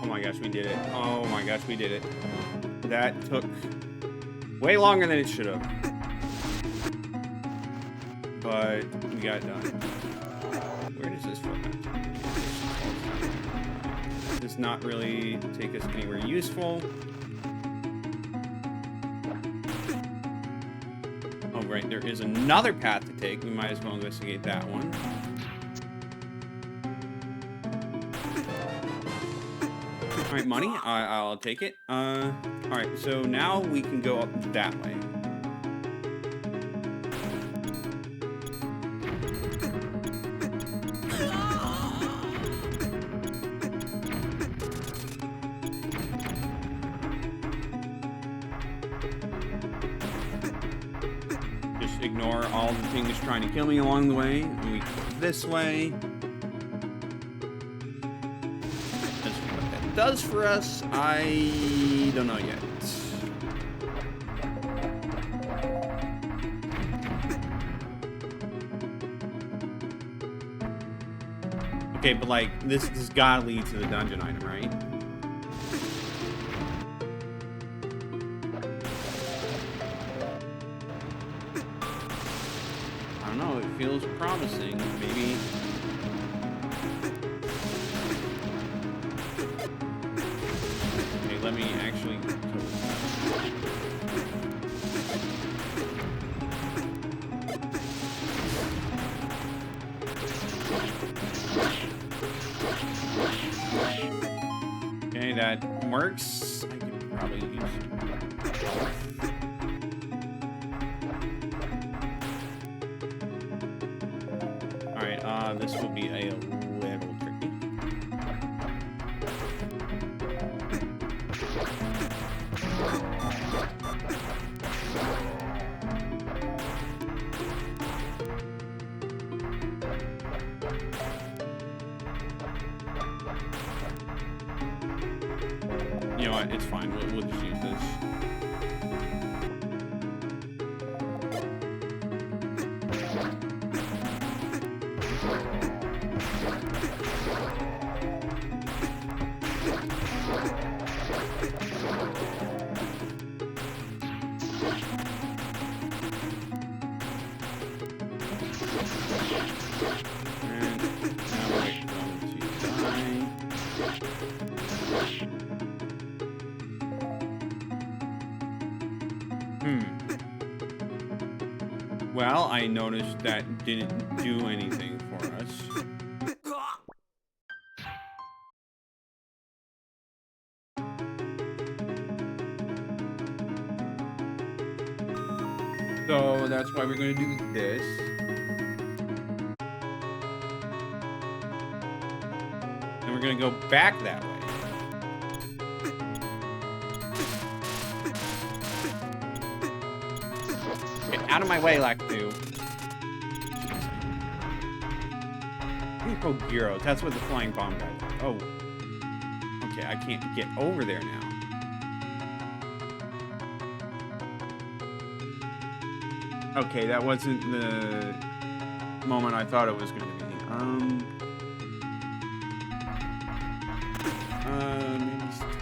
Speaker 1: Oh my gosh, we did it. Oh my gosh, we did it. That took way longer than it should have. But we got it done. Where does this fall? Does not really take us anywhere useful. Oh, right, there is another path to take. We might as well investigate that one. All right, money. I'll take it. All right, so now we can go up that way. Just ignore all the things trying to kill me along the way, and we go this way. Does for us, I don't know yet. Okay, but like this has gotta lead to the dungeon item, right? I don't know, it feels promising. Maybe. Let me actually okay, that works. I could probably use Alright, this will be a little tricky. You know what? It's fine. We'll just use this. Well, I noticed that didn't do anything for us. So that's why we're going to do this. gonna go back that way. Get out of my way, Lactu. Oh, Zirro. That's what the flying bomb guy did. Oh. Okay, I can't get over there now. Okay, that wasn't the moment I thought it was going to be.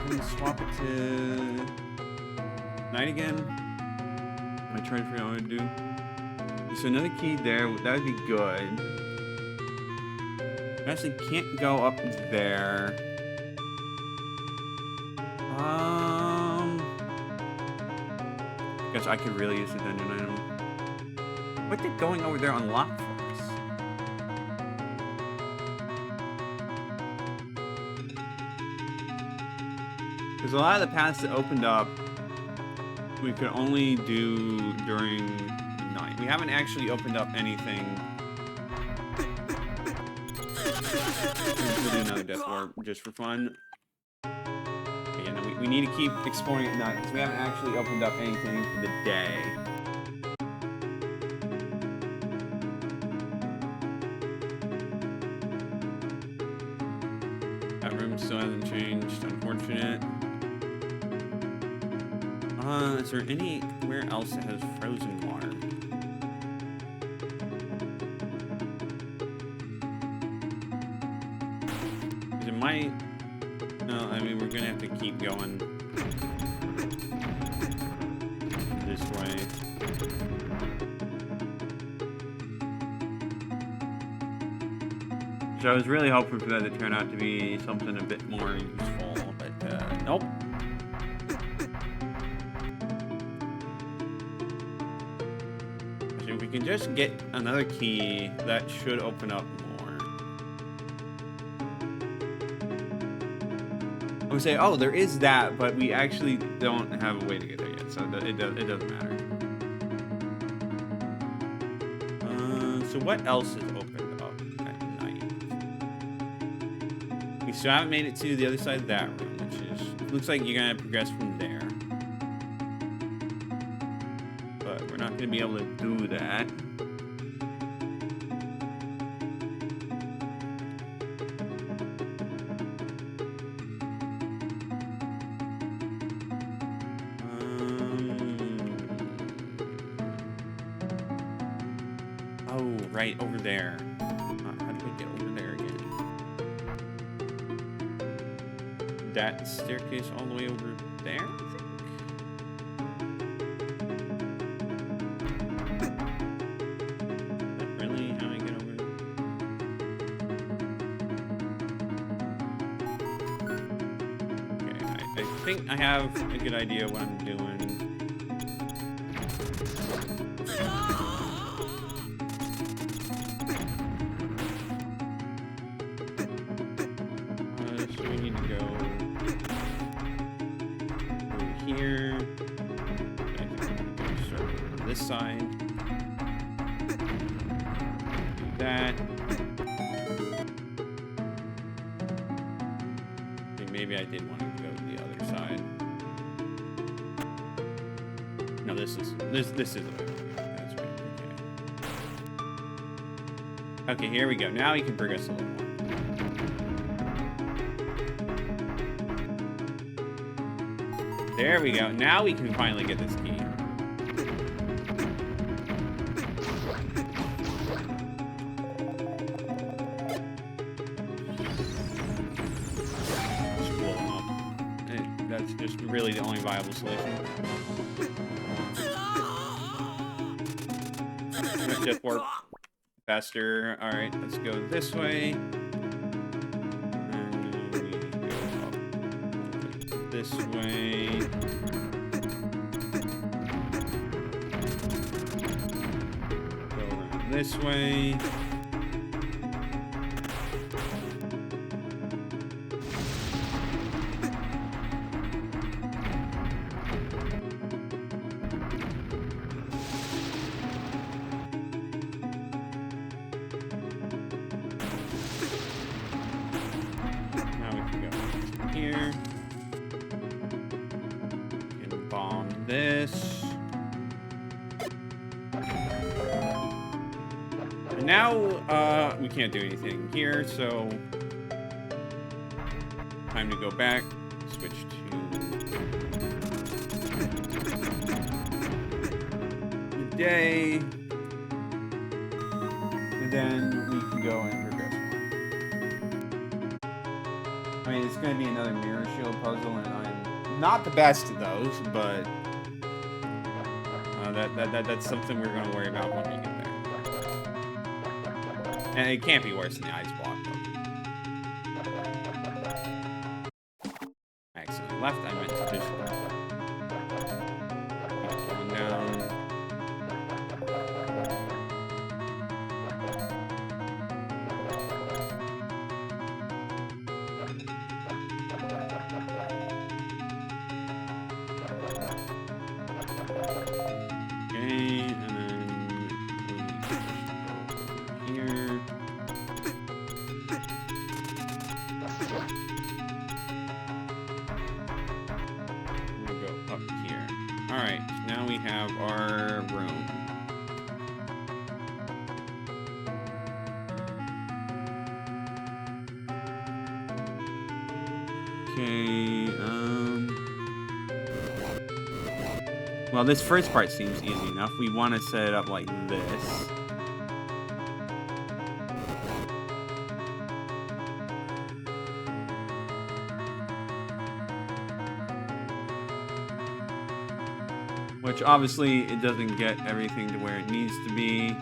Speaker 1: Maybe swap it to night again. I try to figure out what to do. So another key there, that would be good. I actually can't go up there. Guess I could really use the dungeon item. What did going over there unlock for us? Because a lot of the paths that opened up, we could only do during the night. We haven't actually opened up anything. We'll do another death warp just for fun. But, yeah, no, we need to keep exploring at night because we haven't actually opened up anything for the day. That room still hasn't changed. Unfortunate. Is there anywhere else that has frozen water? It might. No, I mean we're gonna have to keep going this way. So I was really hoping for that to turn out to be something a bit more useful, but nope. So if we can just get another key, that should open up more. I would say, oh, there is that, but we actually don't have a way to get there yet, so it doesn't matter. So what else is opened up at night? We still haven't made it to the other side of that room, which is, looks like you're gonna progress from there. But we're not gonna be able to do that. Oh, right over there. How do we get over there again? That staircase all the way over there, I think? Is that really how I get over there? Okay, I think I have a good idea what I'm doing. So we need to go over here. Start on this side. Do that. Okay, maybe I did want to go to the other side. No, this is the way we go. That's right. Okay. Okay, here we go. Now we can progress a little more. There we go. Now we can finally get this key. Just blow them up. That's just really the only viable solution. Death warp. Faster. Alright, let's go this way. And we go up this way. Go around this way. here. We can bomb this. And now, we can't do anything here, so time to go back. Switch to the day. And then we can go and progress more. I mean, it's going to be another mirror shield puzzle, and I'm not the best at those, but that's something we're going to worry about when we get there. And it can't be worse than the ice block, though. I accidentally left. I meant to just keep going down. Okay, and then we just go here. We'll go up here. Alright, now we have our room. Okay, well, this first part seems easy enough. We want to set it up like this. Which, obviously, it doesn't get everything to where it needs to be.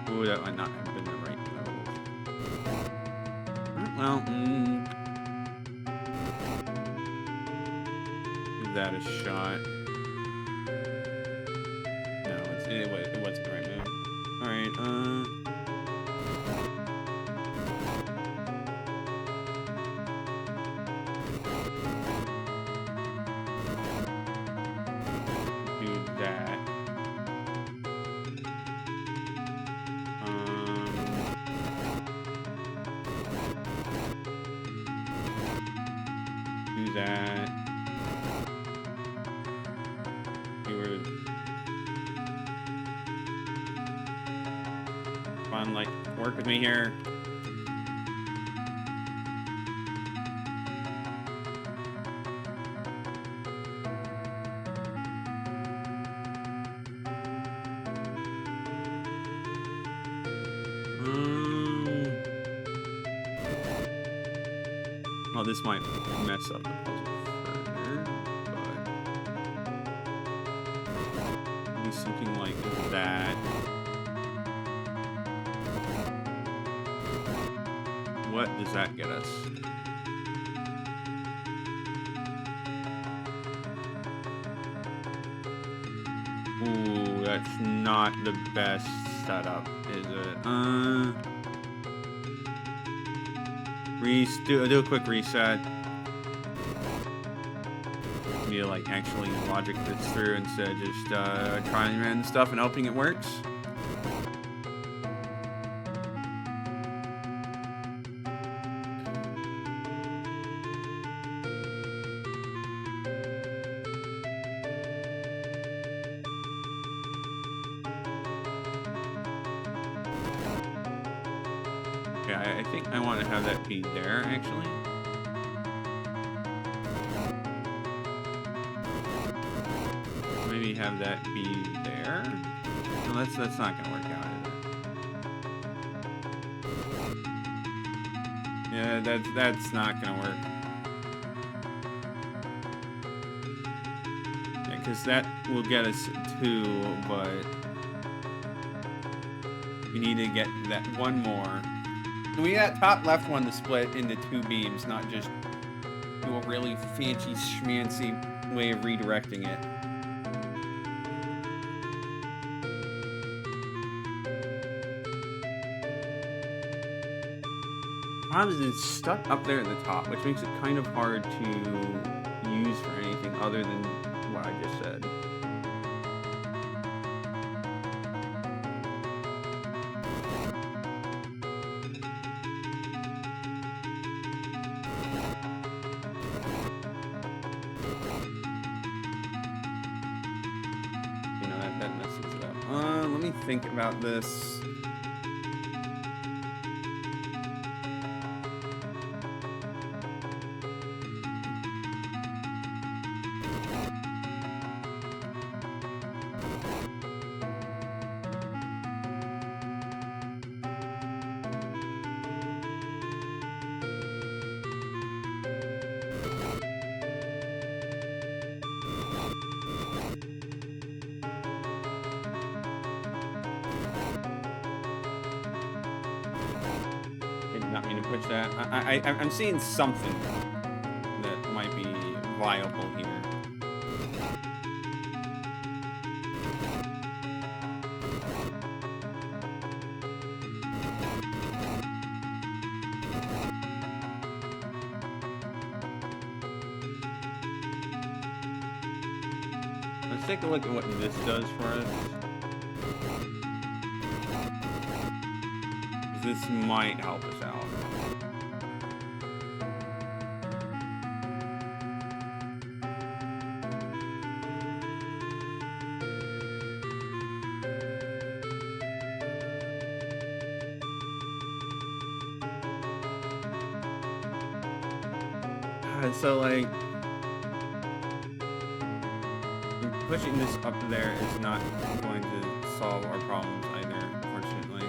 Speaker 1: Ooh, that might not have been the right move. Well, give that a shot. No, it wasn't the right move. Alright, do that. Do that. Come on, like, work with me here. Well, this might mess up the puzzle further, but maybe something like that. What does that get us? Ooh, that's not the best setup, is it? Do a quick reset. Need to, like, actually logic this through instead of just trying random stuff and hoping it works. I think I want to have that be there, actually. Maybe have that be there. No, that's not gonna work out, is it? Yeah, that's not gonna work. Yeah, because that will get us 2, but we need to get that one more. And we got top left one to split into 2 beams, not just do a really fancy schmancy way of redirecting it. problem is it's stuck up there at the top, which makes it kind of hard to use for anything other than what I just said. You know, that messes it up. Let me think about this. Not mean to push that. I'm seeing something that might be viable here. Let's take a look at what this does for us. This might help us out. So like pushing this up there is not going to solve our problems either, unfortunately.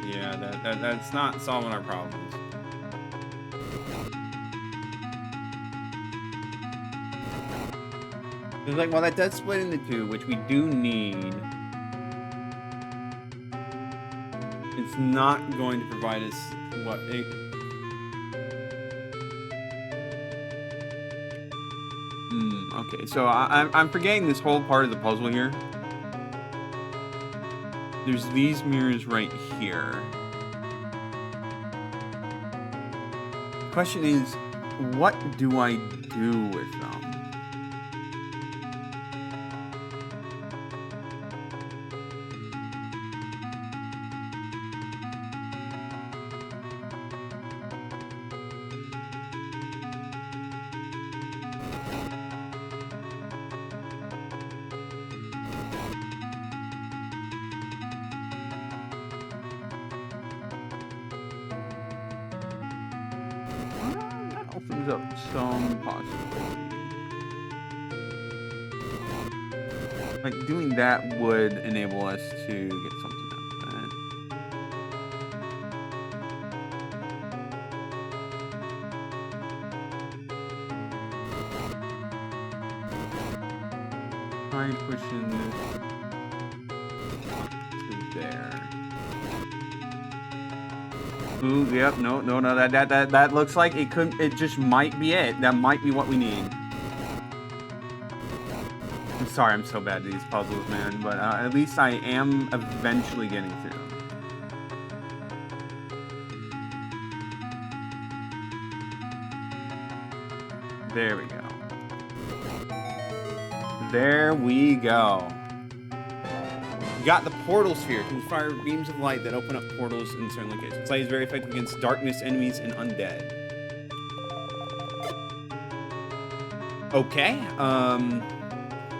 Speaker 1: Yeah, that's not solving our problems. It's like, well, that does split into two, which we do need. It's not going to provide us what it... Okay, so I'm forgetting this whole part of the puzzle here. There's these mirrors right here. The question is, what do I do with them? Opens up some possibility. Like, doing that would enable us to get something out of that. Try pushing this to there. Ooh, yep, no, that looks like it could, it just might be it. That might be what we need. I'm sorry, I'm so bad at these puzzles, man, but at least I am eventually getting through them. There we go. There we go. You got the portal sphere. Can fire beams of light that open up portals in certain locations. Light is very effective against darkness, enemies, and undead. Okay.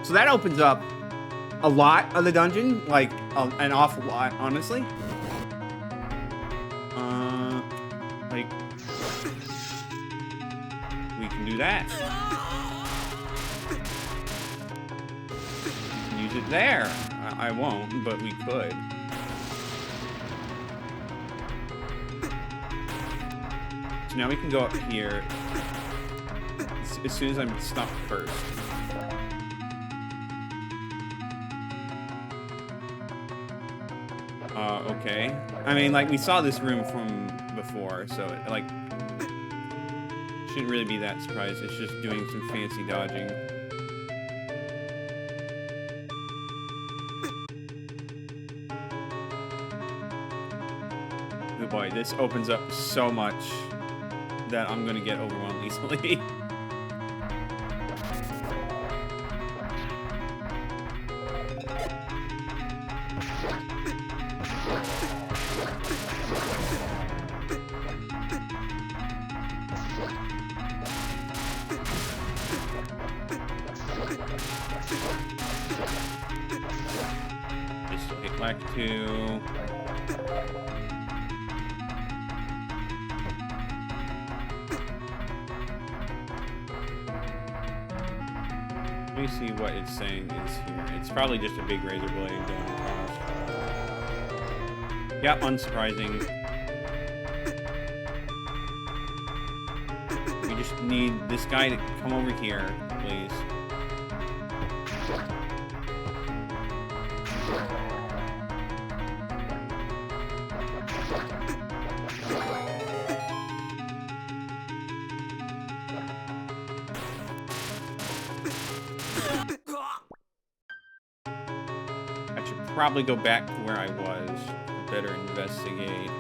Speaker 1: So that opens up a lot of the dungeon, like an awful lot, honestly. Like we can do that. We can use it there. I won't, but we could. So now we can go up here as soon as I'm stuck first. Okay. I mean, like, we saw this room from before, so it, like, shouldn't really be that surprised. It's just doing some fancy dodging. Oh boy, this opens up so much that I'm gonna get overwhelmed easily. Just hit back to. Let me see what it's saying is here. It's probably just a big razor blade going across. Yeah, unsurprising. We just need this guy to come over here, please. I should probably go back to where I was. Better investigate.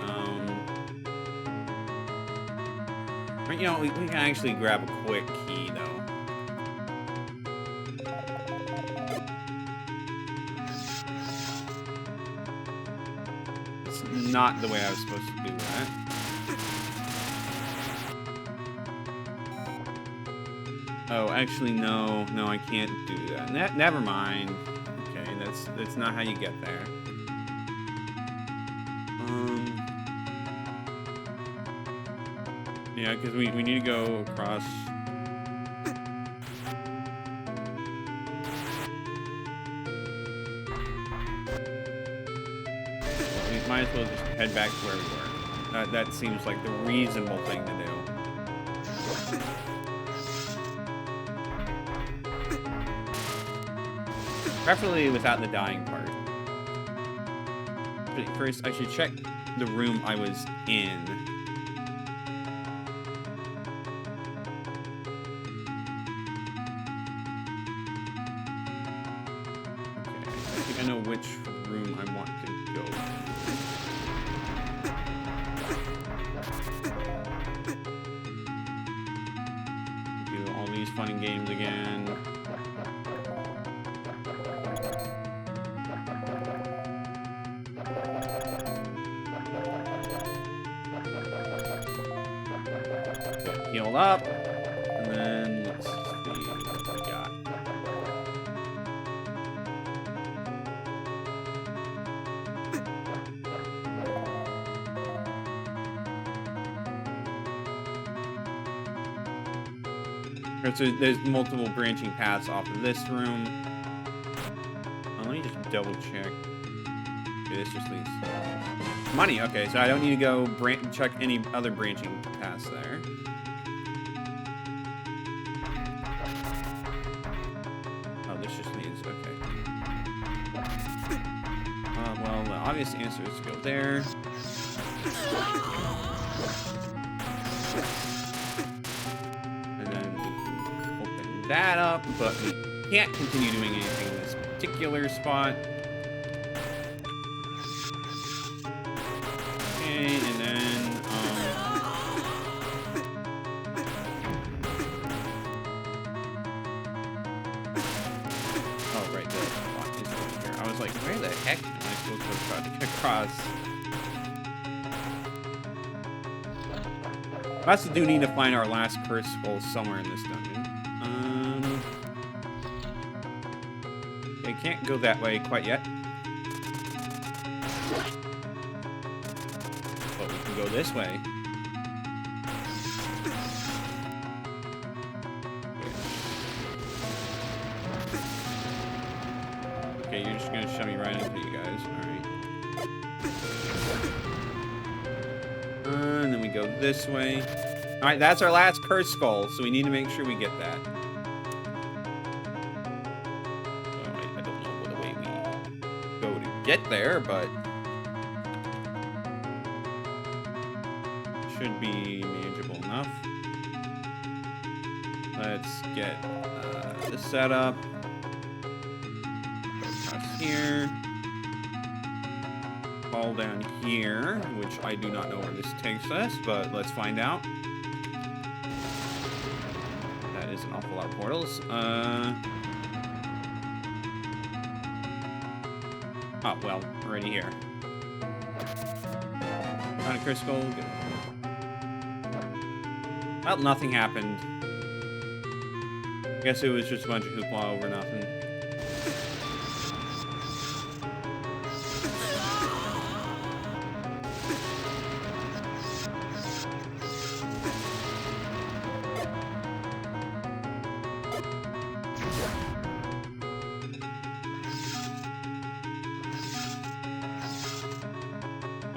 Speaker 1: You know, we can actually grab a quick key, though. It's not the way I was supposed to do that. Oh, actually, no. No, I can't do that. Never mind. Okay, that's not how you get there. Yeah, because we need to go across. We might as well just head back to where we were. That seems like the reasonable thing to do. Preferably without the dying part. But first, I should check the room I was in. I know which room I want to go to. Do all these fun games again. Heal up. And then let's see what we got. So there's multiple branching paths off of this room. Let me just double check. Okay, this just leads money. Okay, so I don't need to go check any other branching paths there. Oh, this just leads. Okay. Well, the obvious answer is to go there. That up, but we can't continue doing anything in this particular spot. Okay, and then oh right, the spot is over here. I was like, where the heck am I supposed to try to get across? We also do need to find our last curse skull somewhere in this dungeon. I can't go that way quite yet. But we can go this way. Okay, you're just gonna shove me right into you guys. Alright. And then we go this way. Alright, that's our last curse skull, so we need to make sure we get that. Get there, but should be manageable enough. Let's get the setup. Across here. Fall down here, which I do not know where this takes us, but let's find out. That is an awful lot of portals. Oh, well, already here. Found a crystal. Well, nothing happened. Guess it was just a bunch of hoopla over nothing.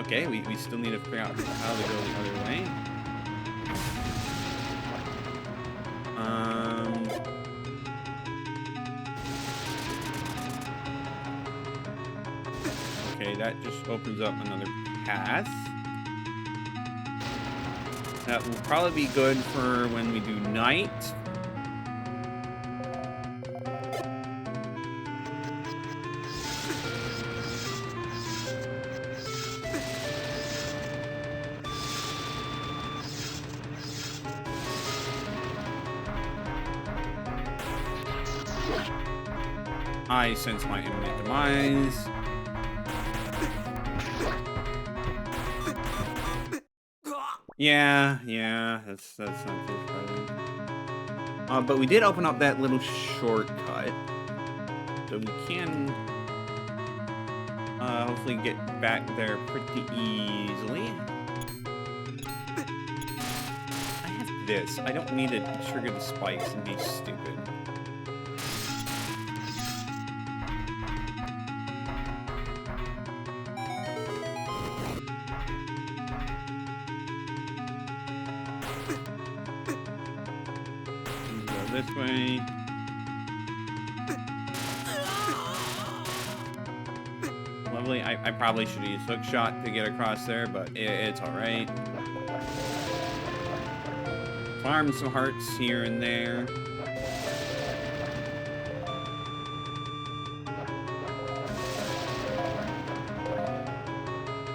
Speaker 1: Okay, we still need to figure out how to go the other way. Okay, that just opens up another path. That will probably be good for when we do night. I sense my imminent demise. Yeah, that's not too surprising. But we did open up that little shortcut, so we can hopefully get back there pretty easily. I have this. I don't need to trigger the spikes and be stupid. This way. Lovely. I probably should use hook shot to get across there, but it's alright. Farm some hearts here and there.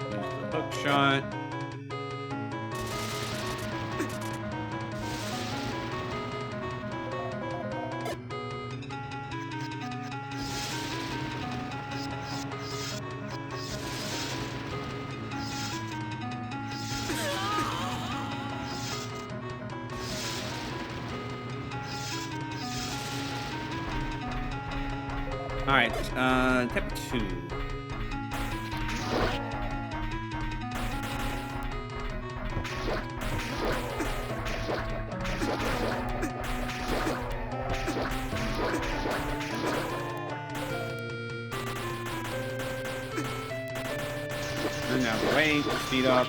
Speaker 1: Use the hook shot. Alright, step 2. Turn out the way, speed up.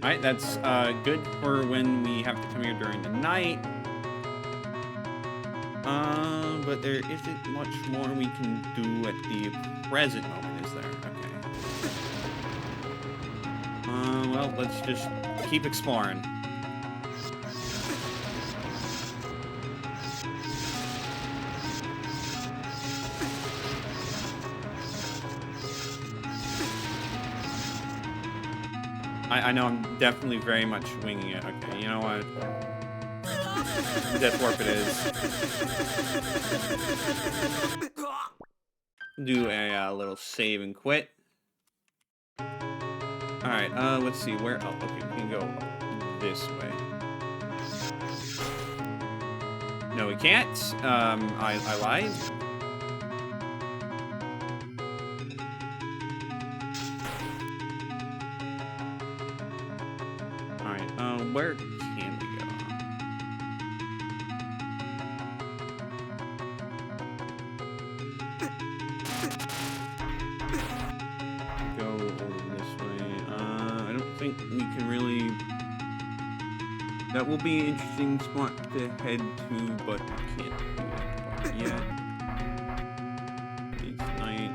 Speaker 1: Alright, that's good for when we have to come here during the night. But there isn't much more we can do at the present moment, is there? Okay. Well, let's just keep exploring. I know I'm definitely very much winging it. Okay, you know what? Death warp it is. Do a little save and quit. Alright, let's see. Where? Oh, okay, we can go this way. No, we can't. I lied. Where can we go? Go over this way. I don't think we can really... That will be an interesting spot to head to, but we can't do that yet. It's night.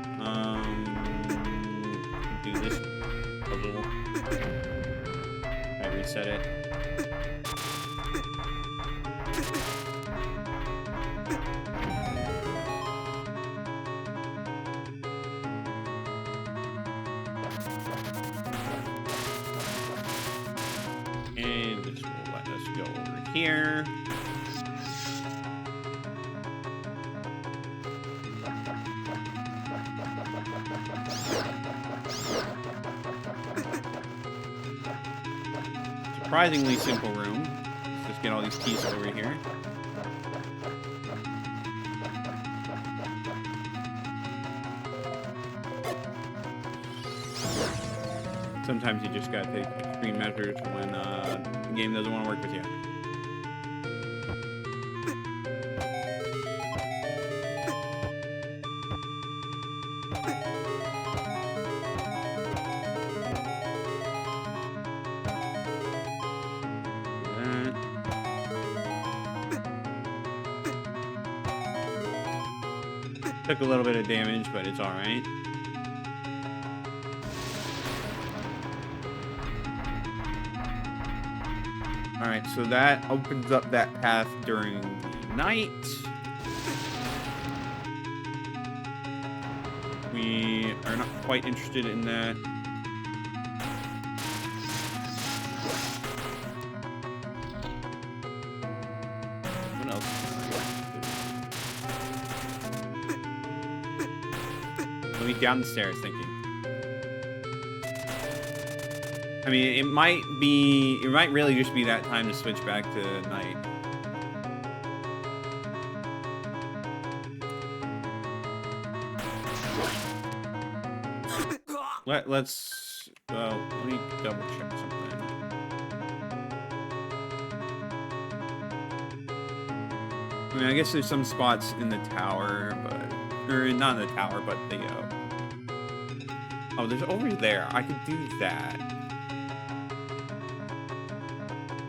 Speaker 1: reset it. And this will let us go over here. Surprisingly simple room. Let's just get all these keys over here. Sometimes you just gotta take extreme measures when the game doesn't want to work with you. Took a little bit of damage, but it's all right. All right, so that opens up that path during the night. We are not quite interested in that. What else? Let me down the stairs, thinking. I mean, it might really just be that time to switch back to night. Let me double check something. I mean, I guess there's some spots in the tower, or not in the tower, but the, oh, there's over there. I could do that.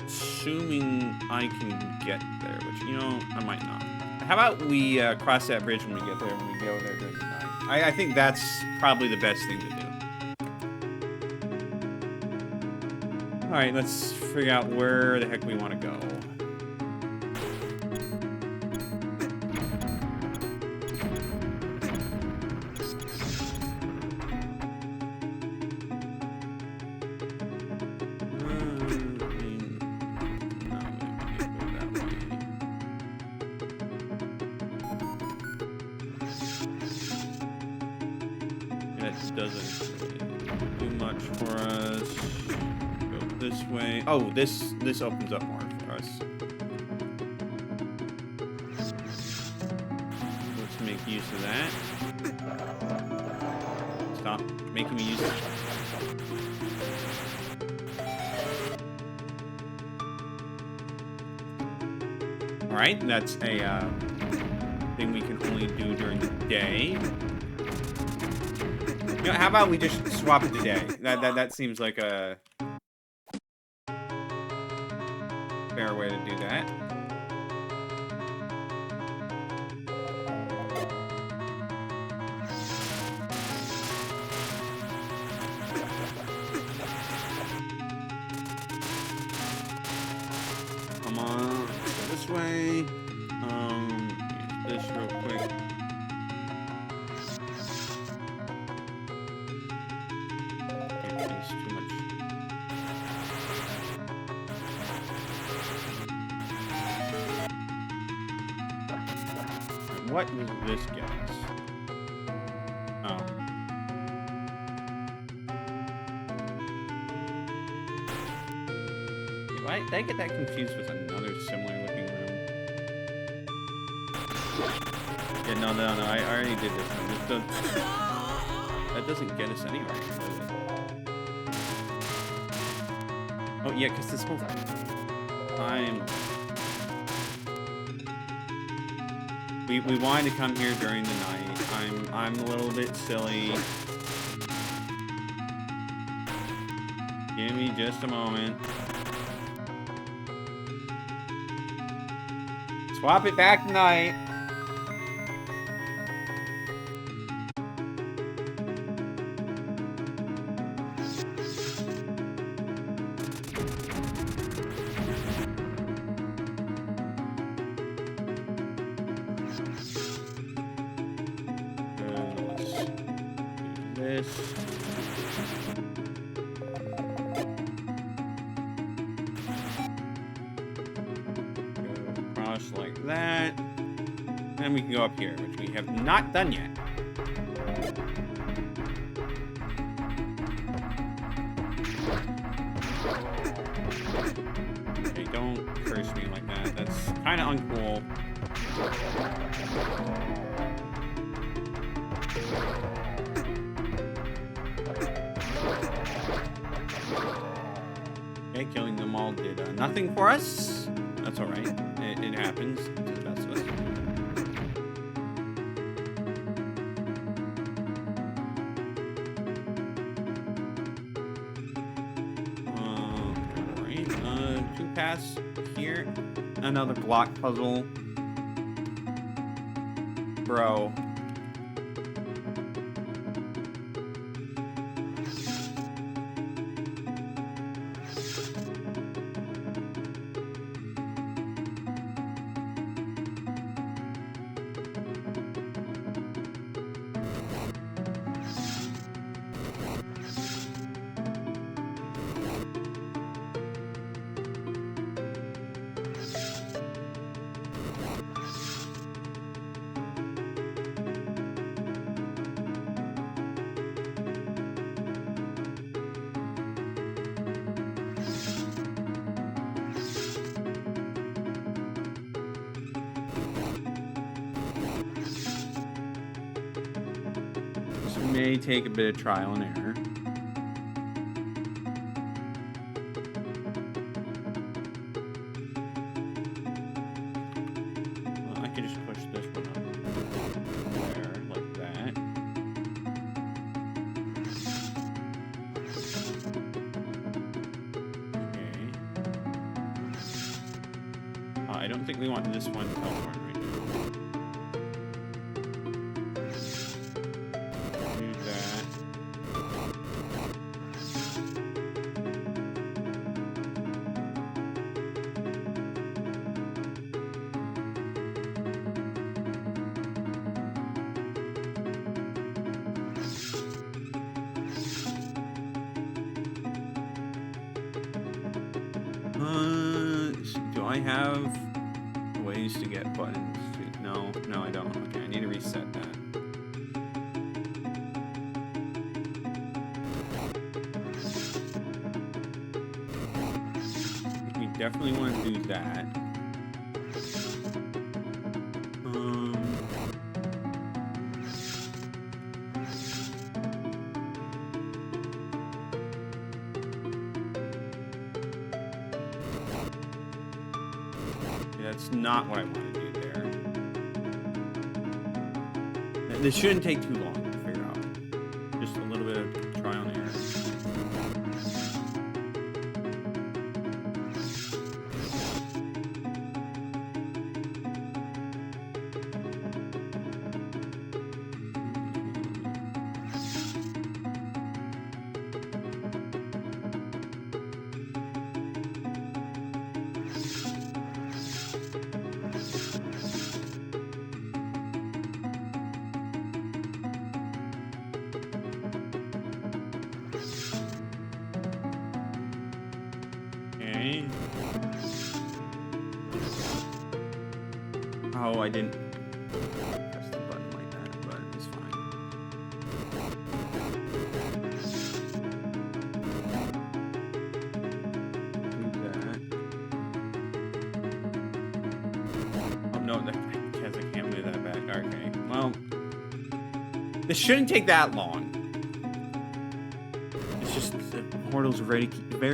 Speaker 1: Assuming I can get there, which, you know, I might not. How about we cross that bridge when we get there, when we go there during the night? I think that's probably the best thing to do. All right, let's figure out where the heck we want to go. Doesn't do much for us. Go this way. Oh, this opens up more for us. Let's make use of that. Stop making me use it. All right, that's a thing we can only do during the day. You know, how about we just swap it today? That seems like a fair way to do that. Come on, this way. Use this real quick. Too much. What does this get us? Oh. Why did I get that confused with another similar looking room? Yeah, no, I already did this one. That doesn't get us anywhere, does it? Oh, yeah, because this whole time... We wanted to come here during the night. I'm a little bit silly. Give me just a moment. Swap it back to night. this. Go across like that. Then we can go up here, which we have not done yet. Okay, don't curse me like that. That's kind of uncool. Okay, killing them all did nothing for us. That's all right. It happens to the best of us. Alright, 2 paths here. Another block puzzle. Bro. May take a bit of trial and error. Well, I could just push this one up there, like that. Okay. I don't think we want this one to teleport right now. Do I have ways to get buttons? No, I don't. Okay, I need to reset that. We definitely want to do that. That's not what I want to do there. This shouldn't take too long to figure out. Just a little bit of trial and error. Oh, I didn't press the button like that, but it's fine. Do that. Oh no, I can't move that back. Okay, well, this shouldn't take that long. It's just the portals are very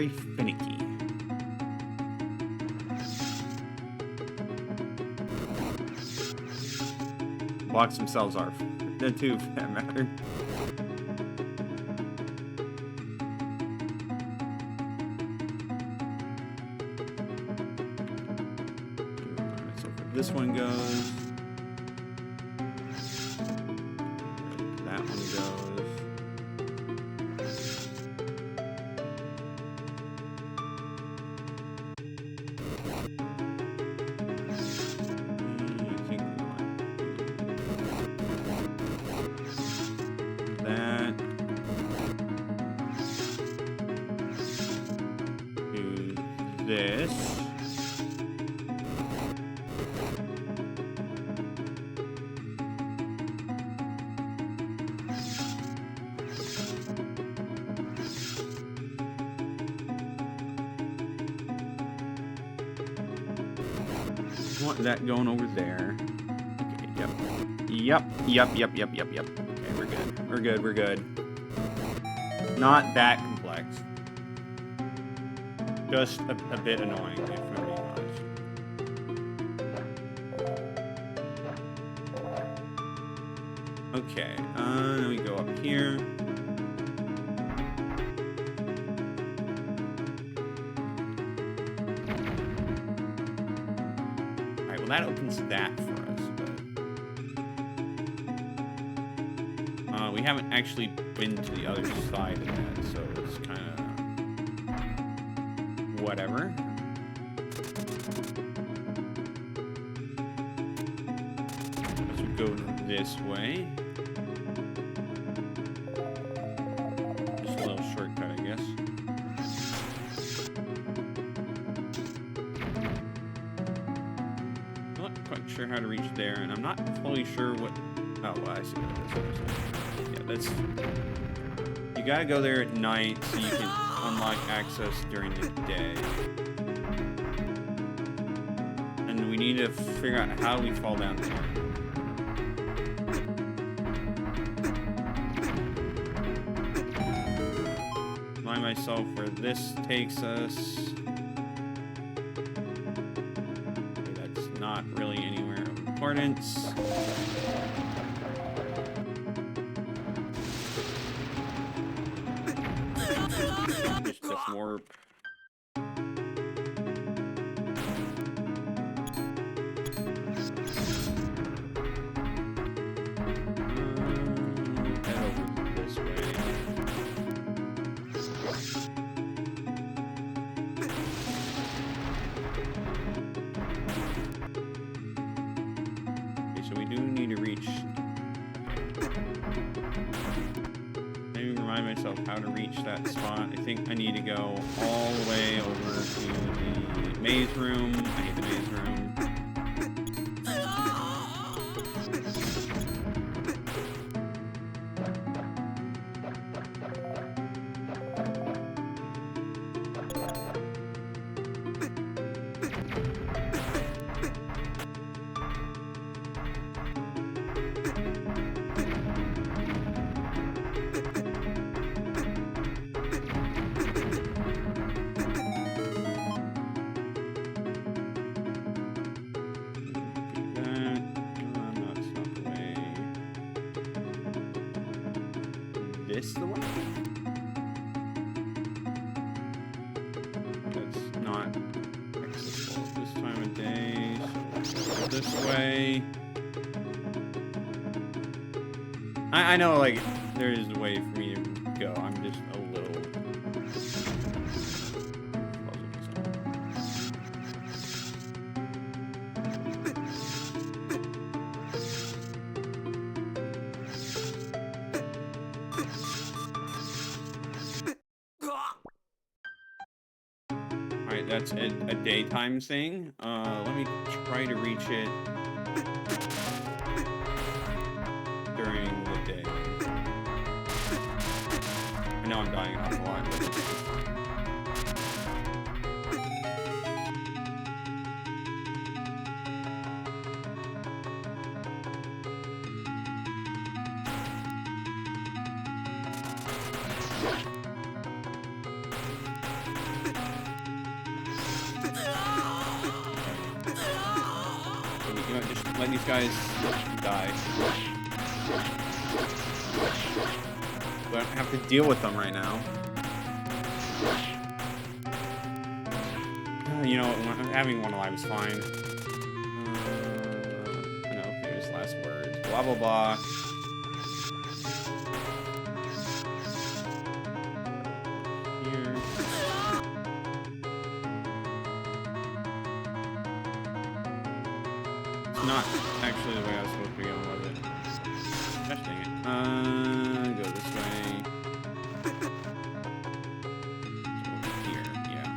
Speaker 1: finicky. Blocks themselves are the two for that matter. So this one goes. That one goes. this. Want that going over there. Okay, yep. Yep. Okay, we're good. Not that complex. Just a bit annoying, if I'm being honest. Okay, then we go up here. Alright, well that opens that for us, but... we haven't actually been to the other side of that, so it's kind of... whatever. Let's go this way. Just a little shortcut, I guess. I'm not quite sure how to reach there, and I'm not fully sure what... Oh, well, I see what it is. Yeah, that's... You gotta go there at night so you can unlock access during the day. And we need to figure out how we fall down there. Remind myself where this takes us. Okay, that's not really anywhere of importance. Just warp. Head over this way. Okay, so we do need to reach. Maybe remind myself how to reach that spot. I think I need to go all the way over to the maze room. I hate the maze room. This the one? That's not accessible at this time of day, so let's go this way. I know, like, there is a way for me to go. I'm just a little... Alright, that's a daytime thing. Let me try to reach it during the day. I know I'm dying an awful lot, but... Just let these guys die. I don't have to deal with them right now. You know, having one alive is fine. I know, famous last words. Blah, blah, blah. Here. It's not actually the way I was supposed to be going with it. Gosh dang it. Go this way. Here, yeah.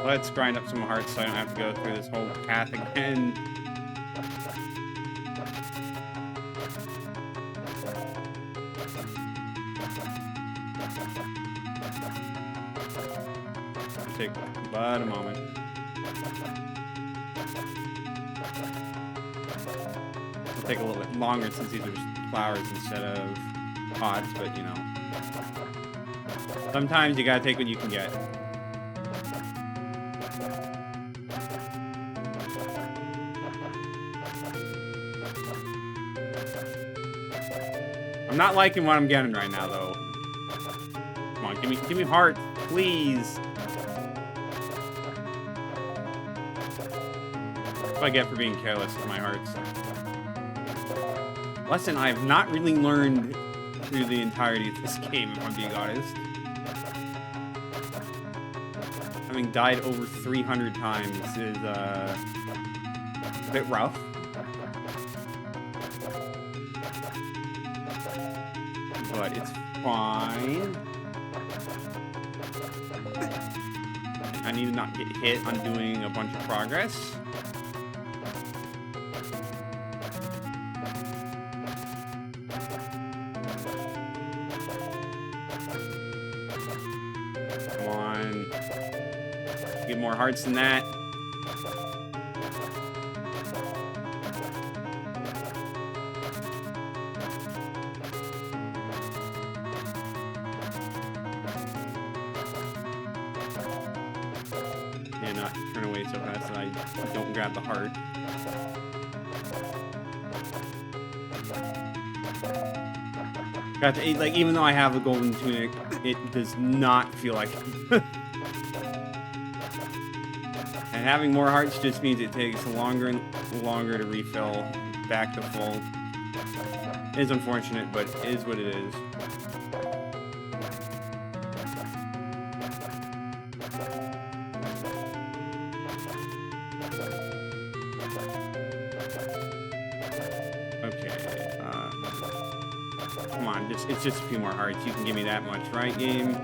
Speaker 1: Let's grind up some hearts so I don't have to go through this whole path again. Take but a moment. It'll take a little bit longer since these are just flowers instead of pots, but you know. Sometimes you gotta take what you can get. I'm not liking what I'm getting right now, though. Come on, give me hearts, please. What do I get for being careless with my hearts? Lesson I have not really learned through the entirety of this game, if I'm being honest. Having died over 300 times is a bit rough. But it's fine. I need to not get hit on doing a bunch of progress. Come on. Get more hearts than that. And not turn away so fast that I don't grab the heart. Got to, like, even though I have a golden tunic, it does not feel like it. And having more hearts just means it takes longer and longer to refill back to full. It is unfortunate, but it is what it is. Come on, it's just a few more hearts. You can give me that much, right, game?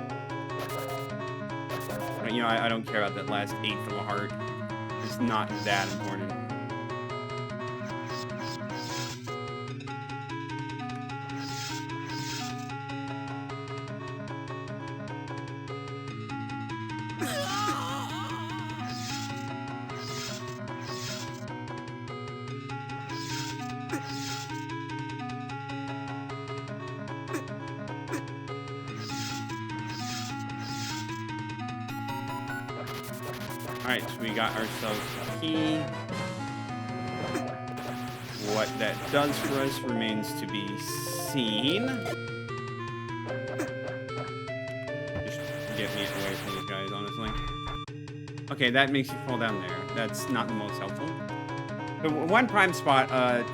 Speaker 1: You know, I don't care about that last eighth of a heart. It's not that important. Alright, so we got ourselves a key. What that does for us remains to be seen. Just get me away from these guys, honestly. Okay, that makes you fall down there. That's not the most helpful. The one prime spot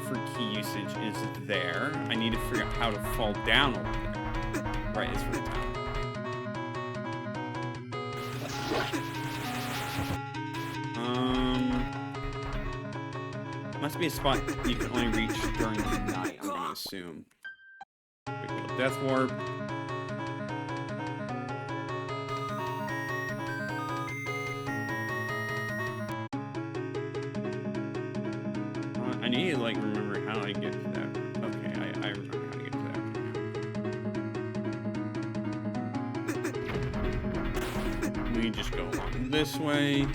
Speaker 1: for key usage is there. I need to figure out how to fall down over there. Right, it's for the time. Must be a spot you can only reach during the night, I'm gonna assume. Quick little death warp. I need to, like, remember how I get to that. Okay, I remember how to get to that. We just go along this way.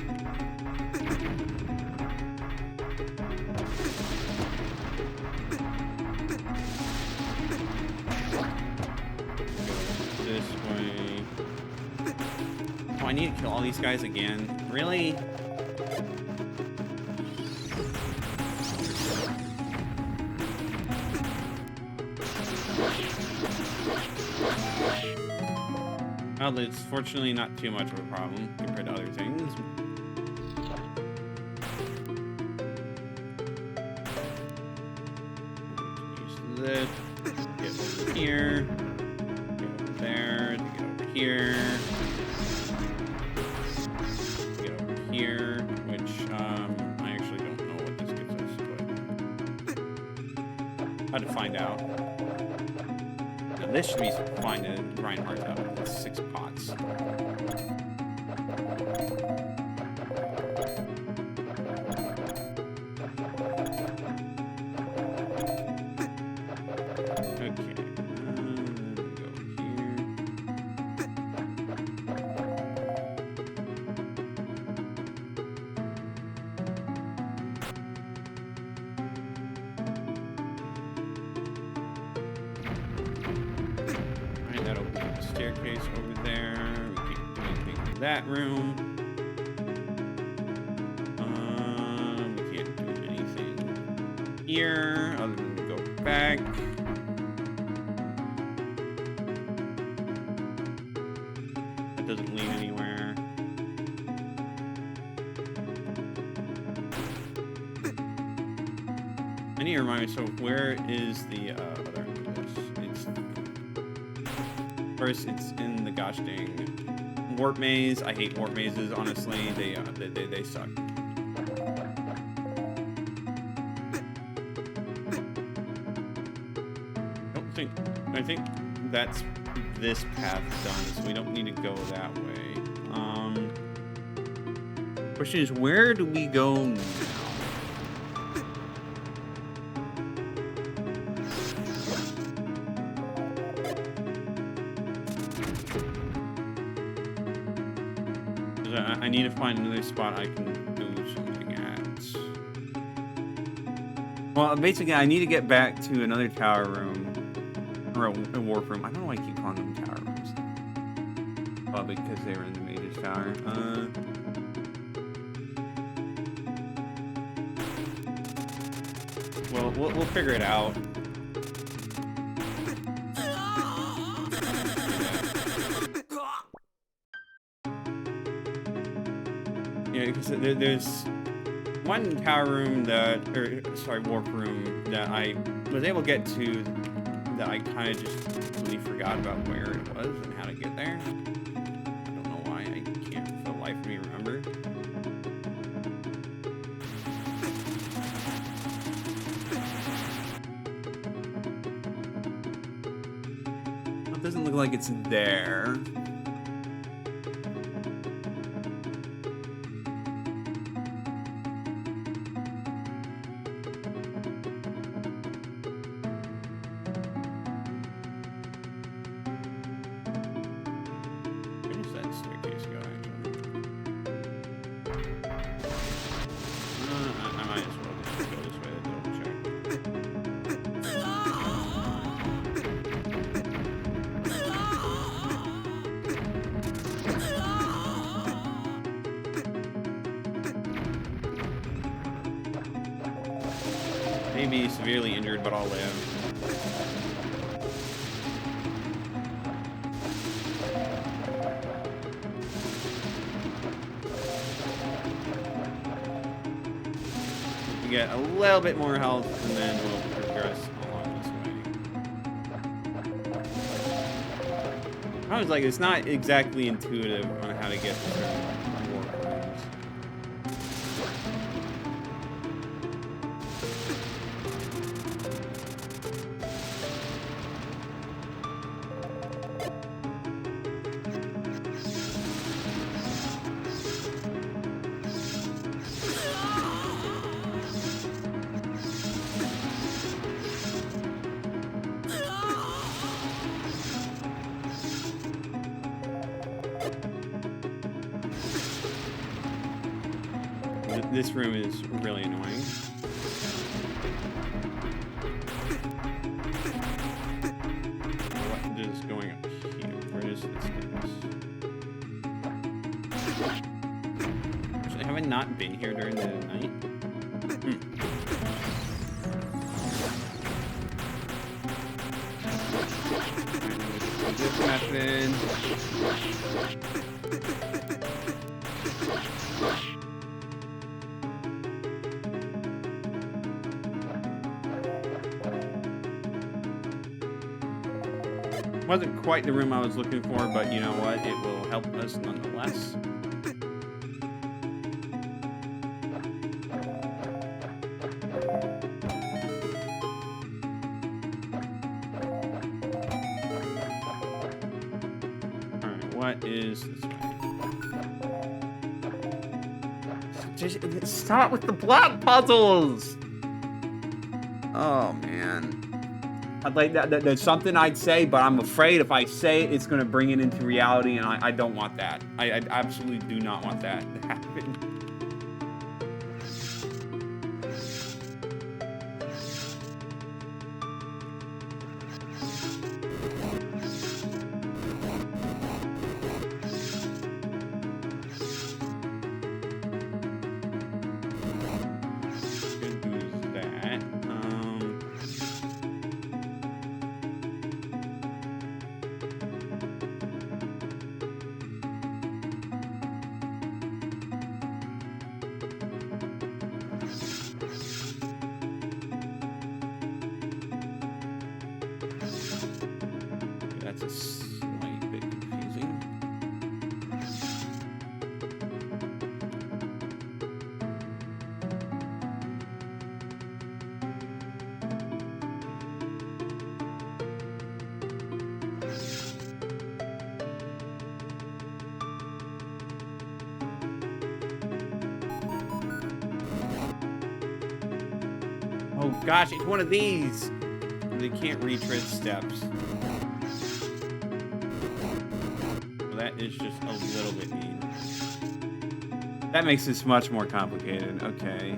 Speaker 1: I need to kill all these guys again. Really? Well, it's fortunately not too much of a problem compared to other things. Use this. Get over here. Get over there. Get over here. Here, which I actually don't know what this gives us, but how to find out. Now, this should be fine to grind hearts out. It's 6 pots. staircase over there. We can't do anything in that room. We can't do anything here other than to go back. That doesn't lead anywhere. I need to remind myself, where is the other end of this? First, it's in the gosh dang warp maze. I hate warp mazes, honestly. They suck. I think that's this path done, so we don't need to go that way. Question is, where do we go now? I need to find another spot I can do something at. Well, basically, I need to get back to another tower room. Or a warp room. I don't know why I keep calling them tower rooms. Probably because they were in the Mage's Tower. Well, we'll figure it out. Yeah, because there's one tower room warp room that I was able to get to that I kind of just completely forgot about where it was and how to get there. I don't know why. I can't for the life of me remember. It doesn't look like it's there. Maybe severely injured, but I'll live. We get a little bit more health, and then we'll progress along this way. I was like, it's not exactly intuitive on how to get through warp rooms. This room is really annoying. What is going up here? Where is this? Actually, have I not been here during the night? This method. Wasn't quite the room I was looking for, but you know what? It will help us nonetheless. Alright, what is this way? Just stop with the block puzzles! Oh, man. Like that's something I'd say, but I'm afraid if I say it, it's going to bring it into reality, and I don't want that. I absolutely do not want that to happen. Gosh, it's one of these. They can't retread steps. Well, that is just a little bit mean. That makes this much more complicated. Okay.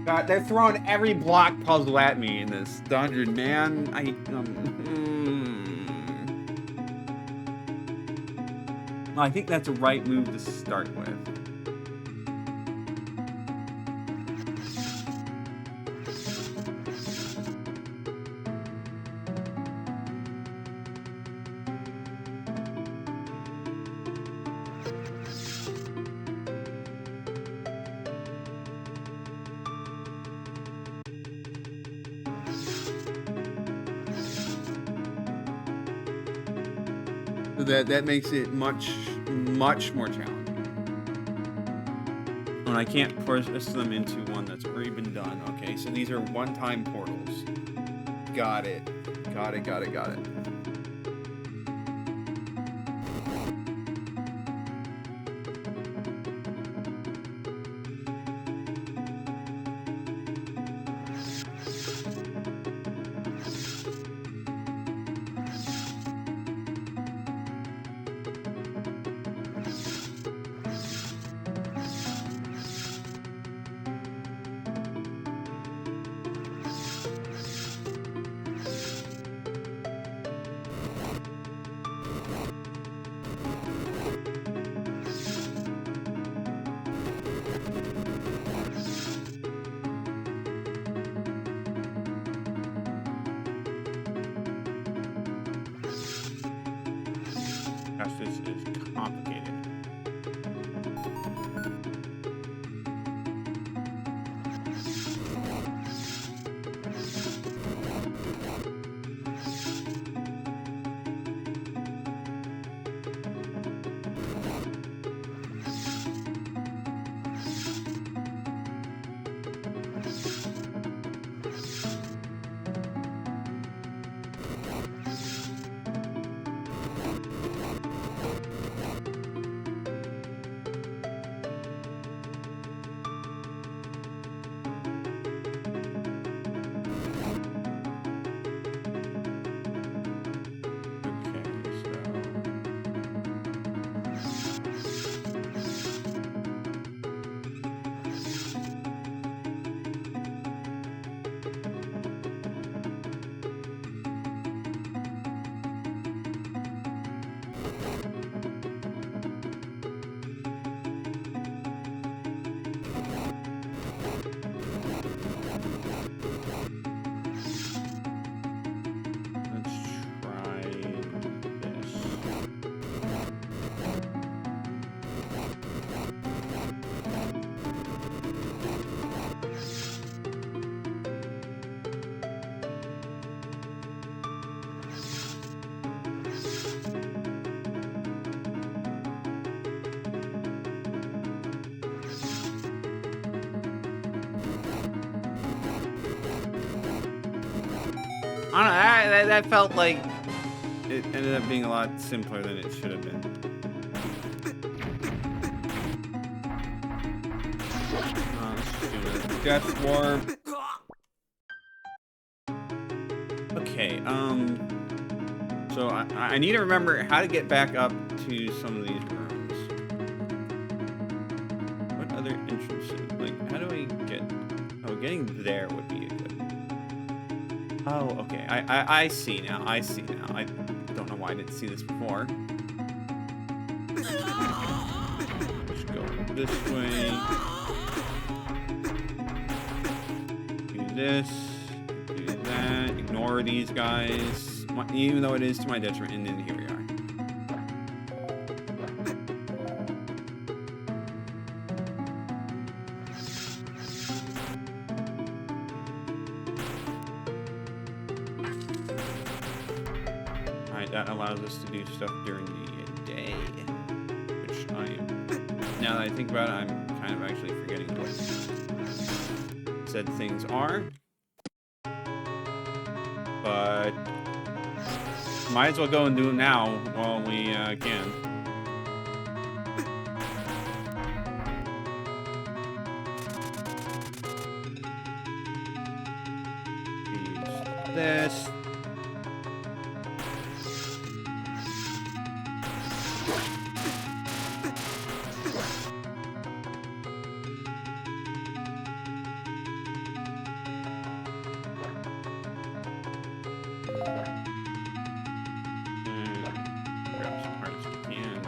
Speaker 1: God, they're throwing every block puzzle at me in this dungeon, man. I think that's a right move to start with. So that makes it much more challenging. And I can't push them into one that's already been done. Okay, so these are one-time portals. Got it. Got it. Gosh, this is complicated. I don't know, that felt like it ended up being a lot simpler than it should have been. Death Warp. Okay, so I need to remember how to get back up to some of these rooms. What other entrances? Like, how do I get... Oh, getting there would be a good... Oh, okay. I see now. I don't know why I didn't see this before. Just go this way. Do this. Do that. Ignore these guys. Even though it is to my detriment. And then here we are. That allows us to do stuff during the day, which now that I think about it, I'm kind of actually forgetting what said things are, but might as well go and do them now while we can. this. Grab some hearts if we can.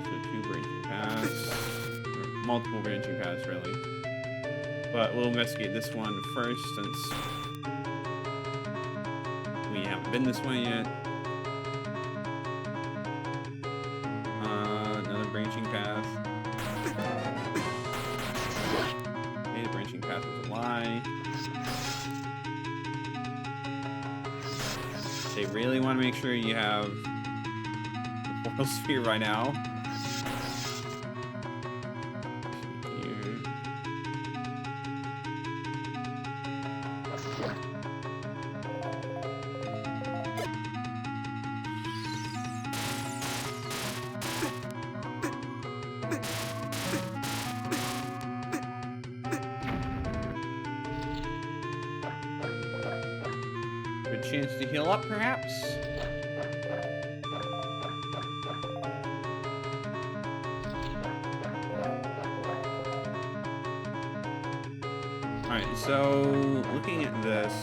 Speaker 1: So 2 branching paths. Or multiple branching paths, really. But we'll investigate this one first, since we haven't been this way yet. Another branching path. Okay, the branching path was a lie. They really want to make sure you have the portal sphere right now. Good chance to heal up, perhaps? Alright, so looking at this,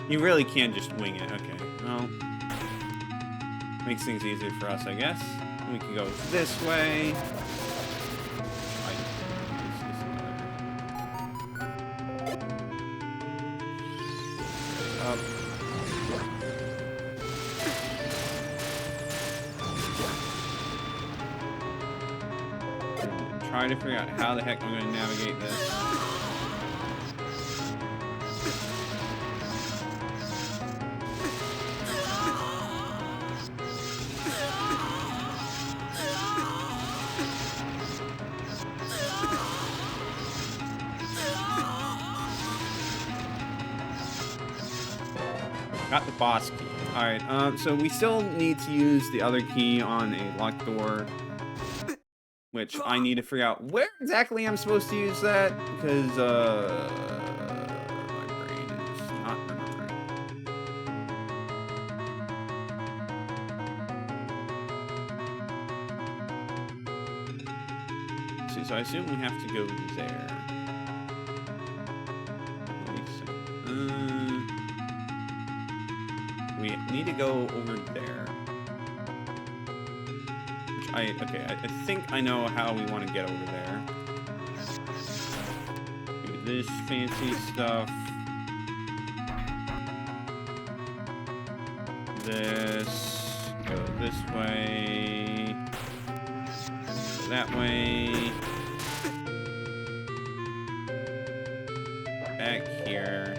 Speaker 1: you really can just wing it. Okay, well, makes things easier for us, I guess. We can go this way. Up. And try to figure out how the heck I'm going to navigate this. Got the boss key. Alright, so we still need to use the other key on a locked door, which I need to figure out where exactly I'm supposed to use that, because, my brain is not remembering. Let's see, so I assume we have to go there. Let me see. We need to go over there. Which I think I know how we want to get over there. Do this fancy stuff. This. Go this way. Go that way. Back here.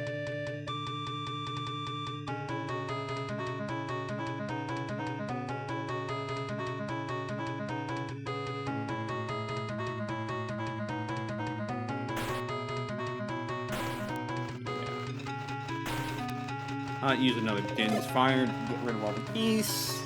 Speaker 1: Use another Din's Fire to get rid of all the keys.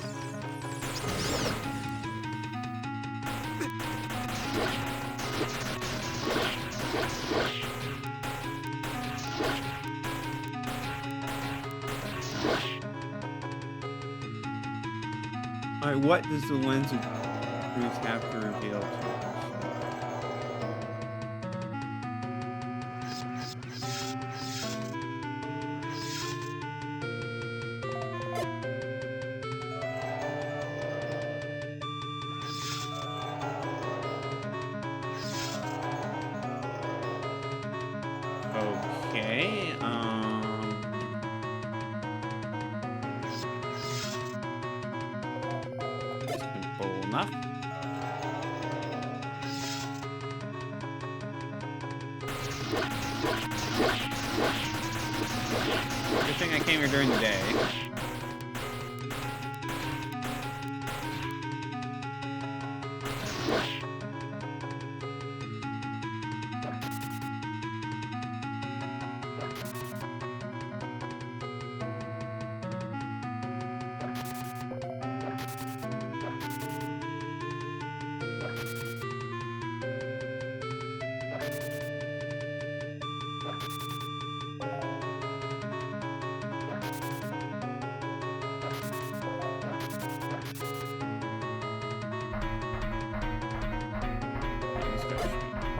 Speaker 1: Alright, what does the lens of truth have to reveal to us? Okay, simple enough. Good thing I came here during the day.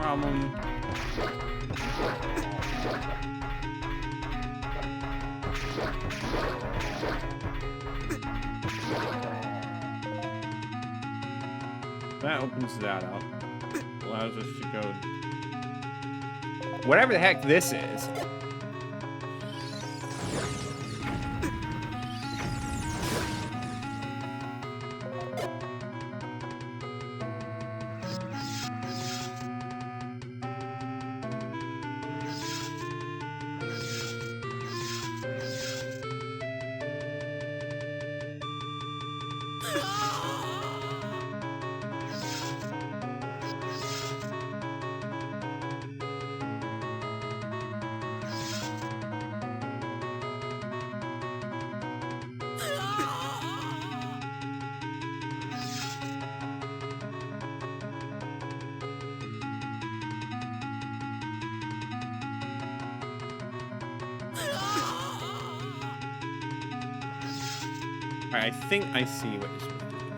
Speaker 1: problem. That opens that up. Allows us to go... whatever the heck this is. Alright, I think I see what you're supposed to do here.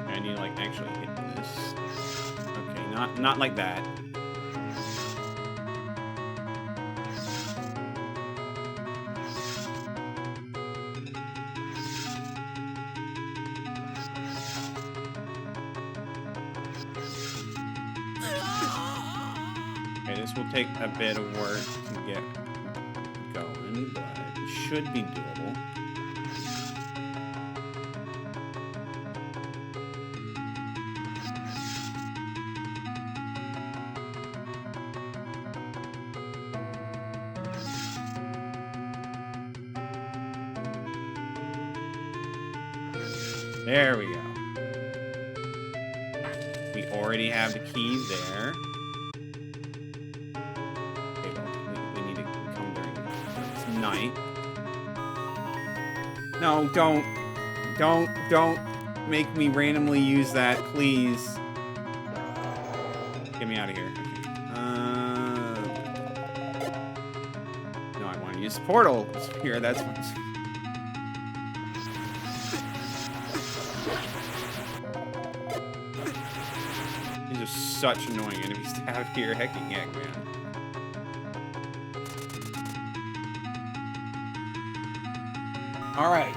Speaker 1: I need to, like, actually hit this. Okay, not like that. This will take a bit of work to get going, but it should be doable. There we go. We already have the key there. Night. No, don't make me randomly use that, please. Get me out of here. No, I want to use portal here. That's what. These are such annoying enemies to have here. Hecking heck, man. Alright,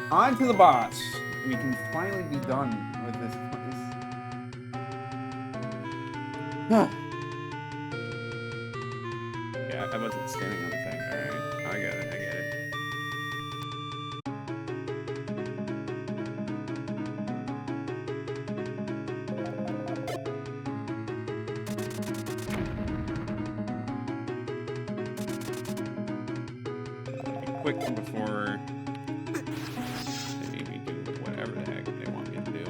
Speaker 1: on to the boss. We can finally be done with this place. Yeah, I wasn't standing on the thing. Alright, I get it, Quick before they make me do whatever the heck they want me to do.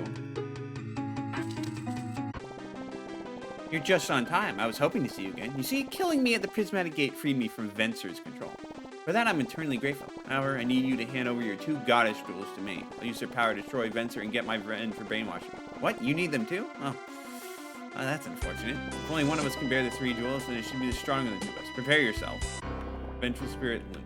Speaker 1: You're just on time. I was hoping to see you again. You see, killing me at the prismatic gate freed me from Venser's control. For that, I'm eternally grateful. However, I need you to hand over your 2 goddess jewels to me. I'll use their power to destroy Venser and get my friend for brainwashing. What? You need them too? Oh, that's unfortunate. If only one of us can bear the 3 jewels, then it should be the stronger of the 2 of us. Prepare yourself. Vengeful Spirit Limited.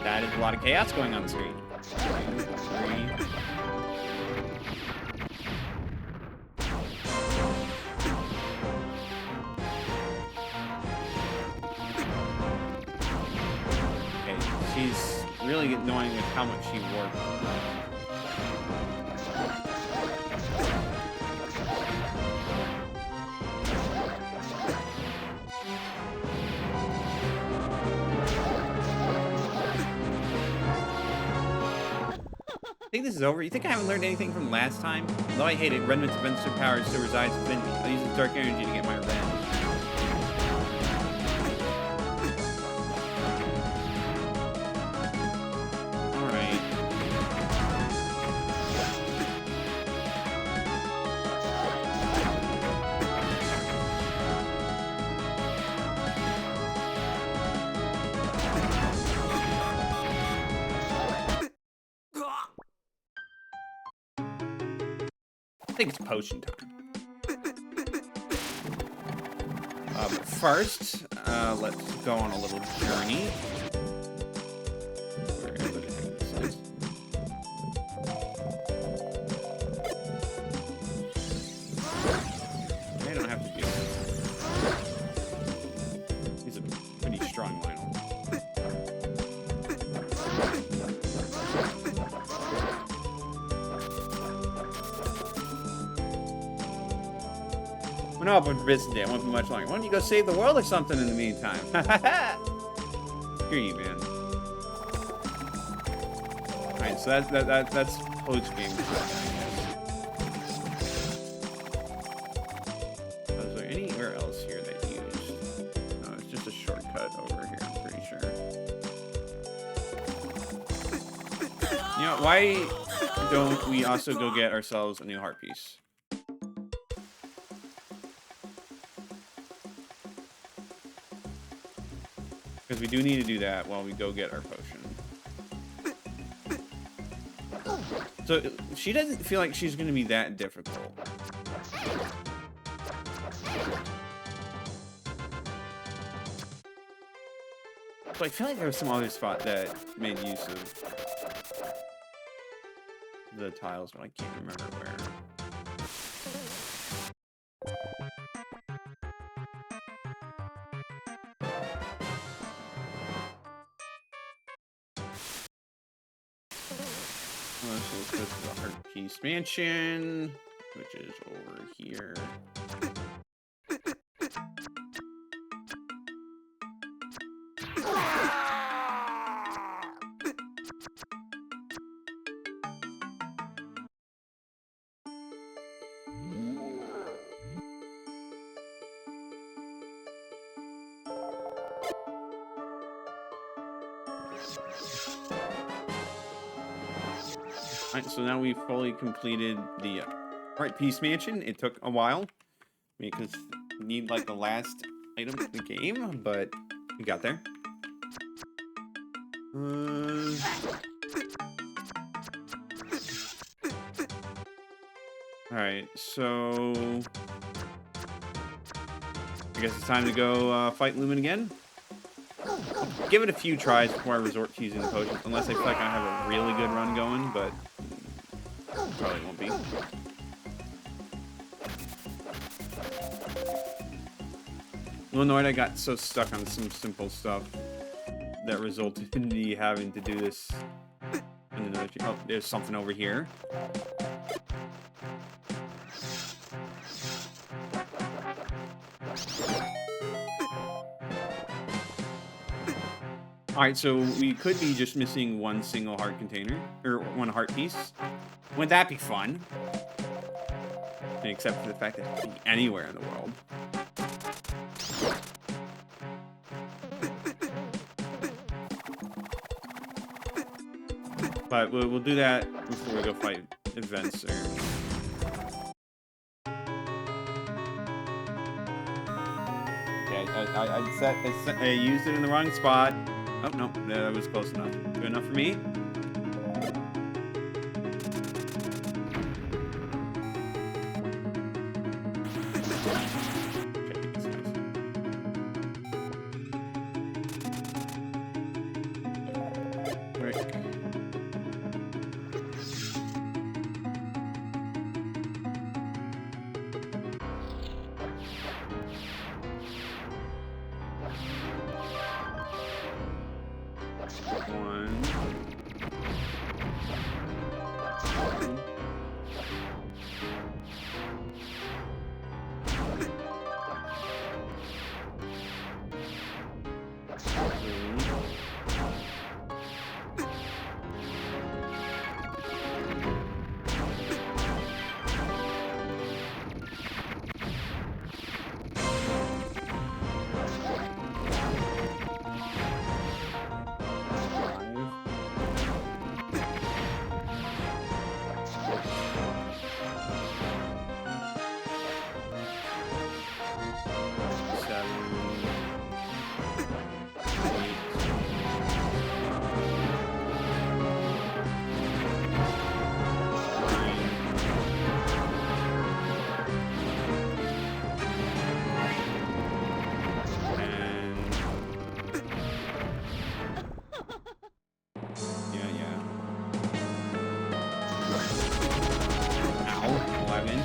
Speaker 1: That is a lot of chaos going on the screen. 2, 3. Okay, she's really annoying with how much she works. I think this is over. You think I haven't learned anything from last time? Though I hate it, remnants of Venser power still resides within me. I'll use the dark energy to get my revenge. think it's potion time. But first, let's go on a little journey. I don't have to do this. He's a pretty strong Lionel. No, but Vincent, it won't be much longer. Why don't you go save the world or something in the meantime? Screw you, man. Alright, so that's post game. Was there anywhere else here that used? No, it's just a shortcut over here, I'm pretty sure. You know, why don't we also go get ourselves a new heart piece? Because we do need to do that while we go get our potion. So she doesn't feel like she's going to be that difficult. But I feel like there was some other spot that made use of the tiles, but I can't remember where. So let's go to the Heart Piece Mansion, which is over here. Alright, so now we've fully completed the Heart Piece Mansion. It took a while because we need like the last item of the game, but we got there. Alright, so I guess it's time to go fight Lumen again. Give it a few tries before I resort to using the potions, unless I feel like I have a really good run going, but probably won't be. A little annoyed I got so stuck on some simple stuff that resulted in me having to do this. Oh, there's something over here. Alright, so we could be just missing one single heart container, or one heart piece. Wouldn't that be fun? Except for the fact that it could be anywhere in the world. But we'll do that before we go fight events. Okay, I used it in the wrong spot. Oh, no, that was close enough. Good enough for me. 11.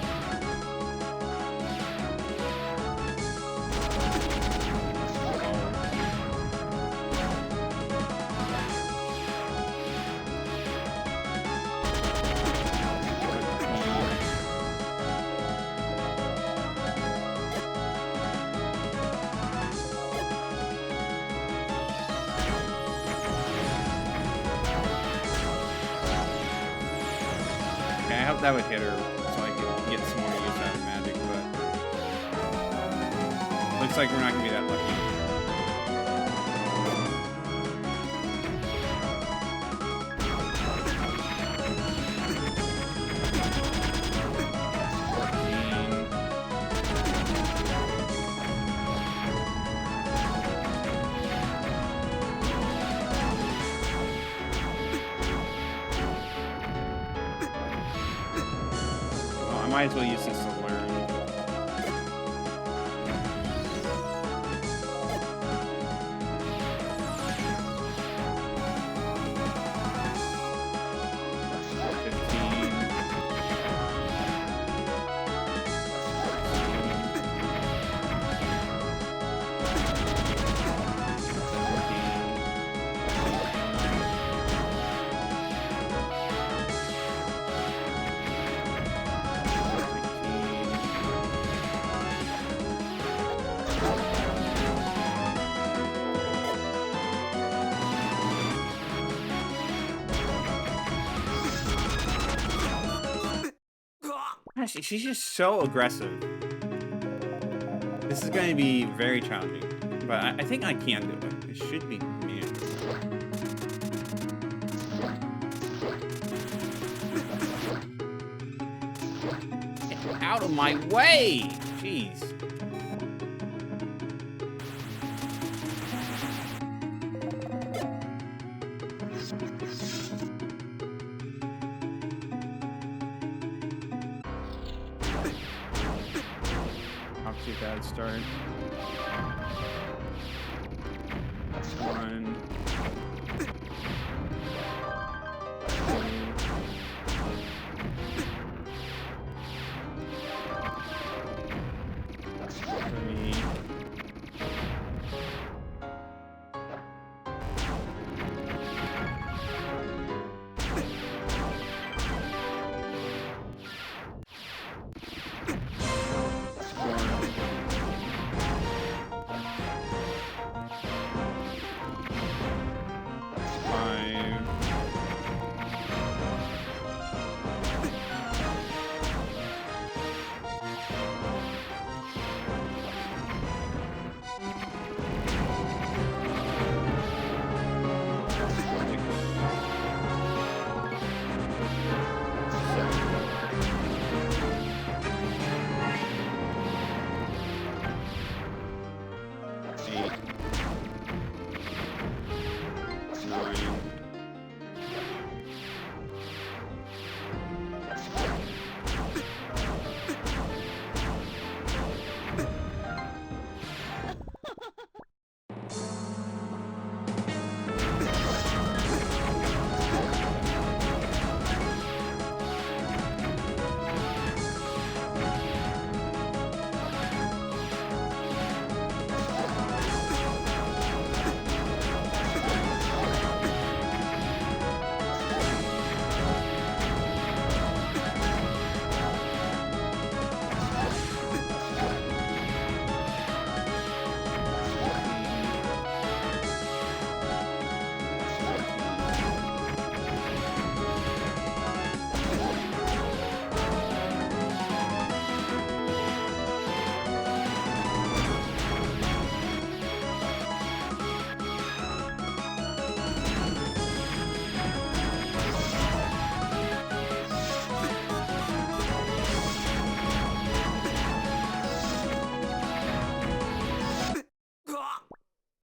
Speaker 1: I hope that would hit her so I could get some more use out of magic, but looks like we're not gonna be that lucky. I might as well use this to learn. She's just so aggressive. This is going to be very challenging, but I think I can do it. It should be me. Get out of my way! Jeez. Obviously bad start. One. Three.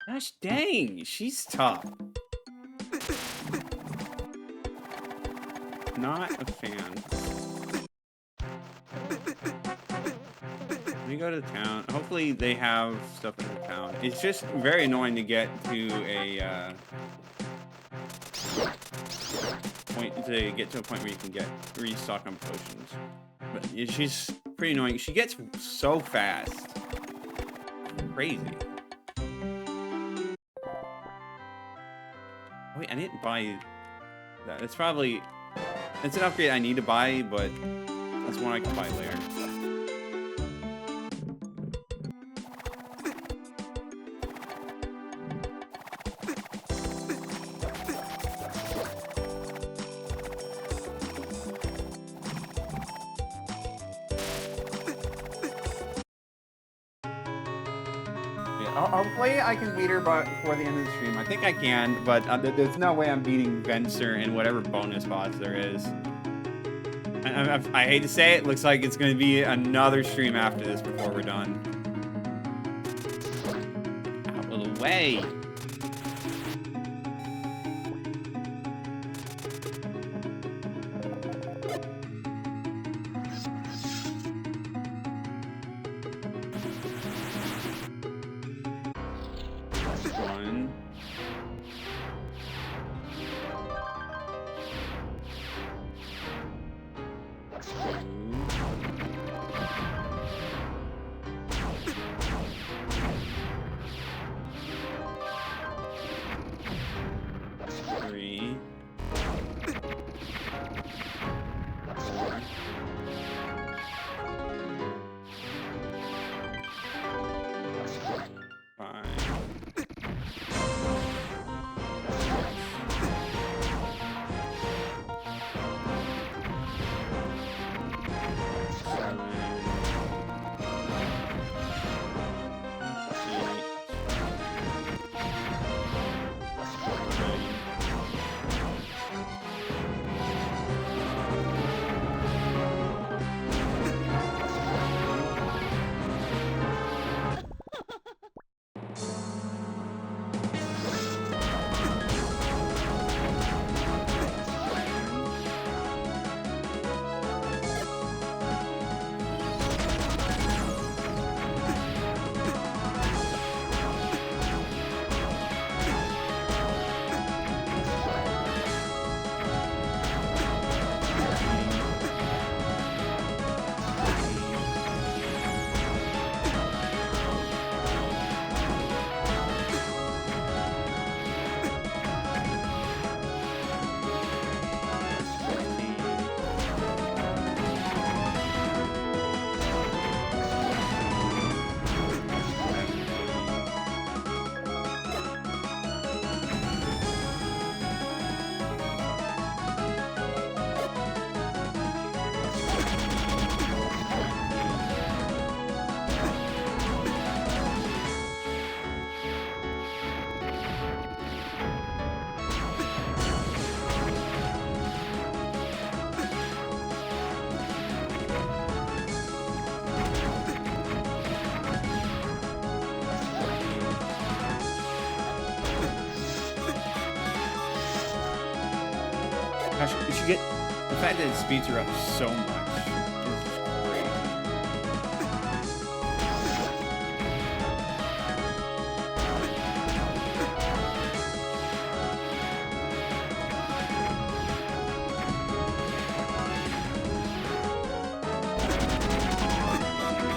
Speaker 1: Gosh dang, she's tough. Not a fan. Let me go to the town. Hopefully they have stuff in the town. It's just very annoying to get to a point where you can get restock on potions. She's pretty annoying. She gets so fast. Crazy. Wait, I didn't buy that. It's probably... It's an upgrade I need to buy, but that's one I can buy later. Hopefully I can beat her before the end of the stream. I think I can, but there's no way I'm beating Venser and whatever bonus boss there is. I hate to say it, looks like it's going to be another stream after this before we're done. Out of the way. Gosh, you should get the fact that it speeds her up so much is great.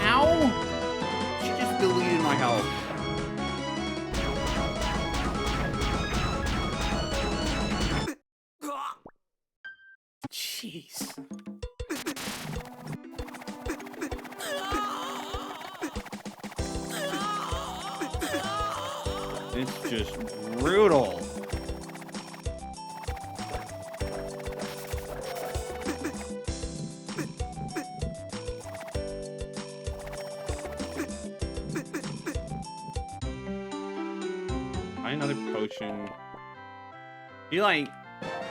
Speaker 1: Ow! She just deleted my health. Jeez. It's just brutal. Buy another potion. You like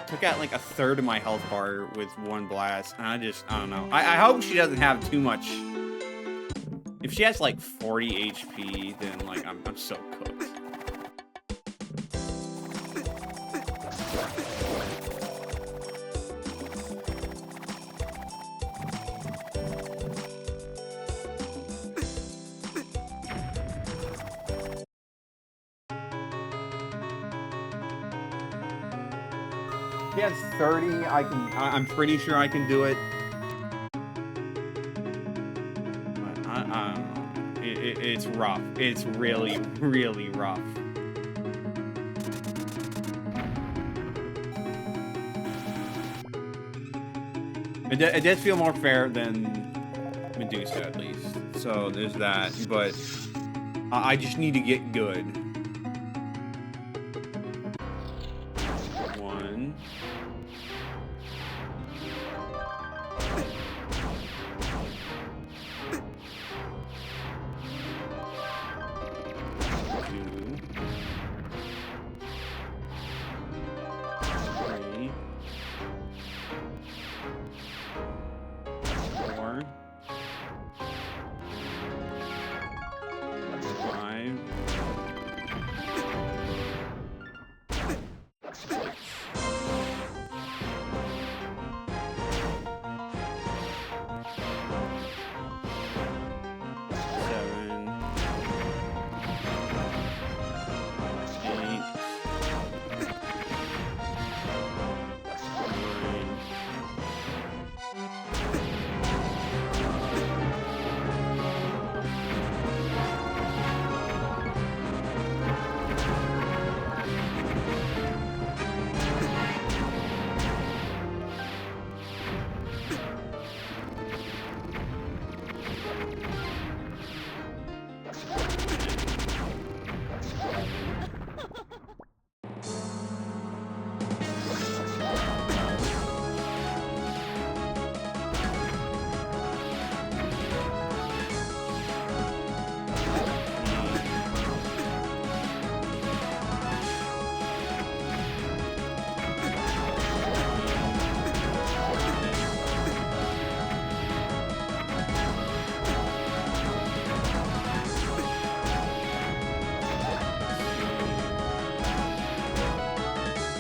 Speaker 1: took out like a third of my health bar with one blast, and I don't know. I hope she doesn't have too much. If she has like 40 HP, then like I'm so cooked. He has 30. I'm pretty sure I can do it. I don't know. It's rough. It's really, really rough. It does feel more fair than Medusa, at least. So there's that. But I just need to get good. 1. 2. 3. 4. 5. 6. 7. 8. 9. 8.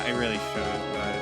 Speaker 1: I really should, but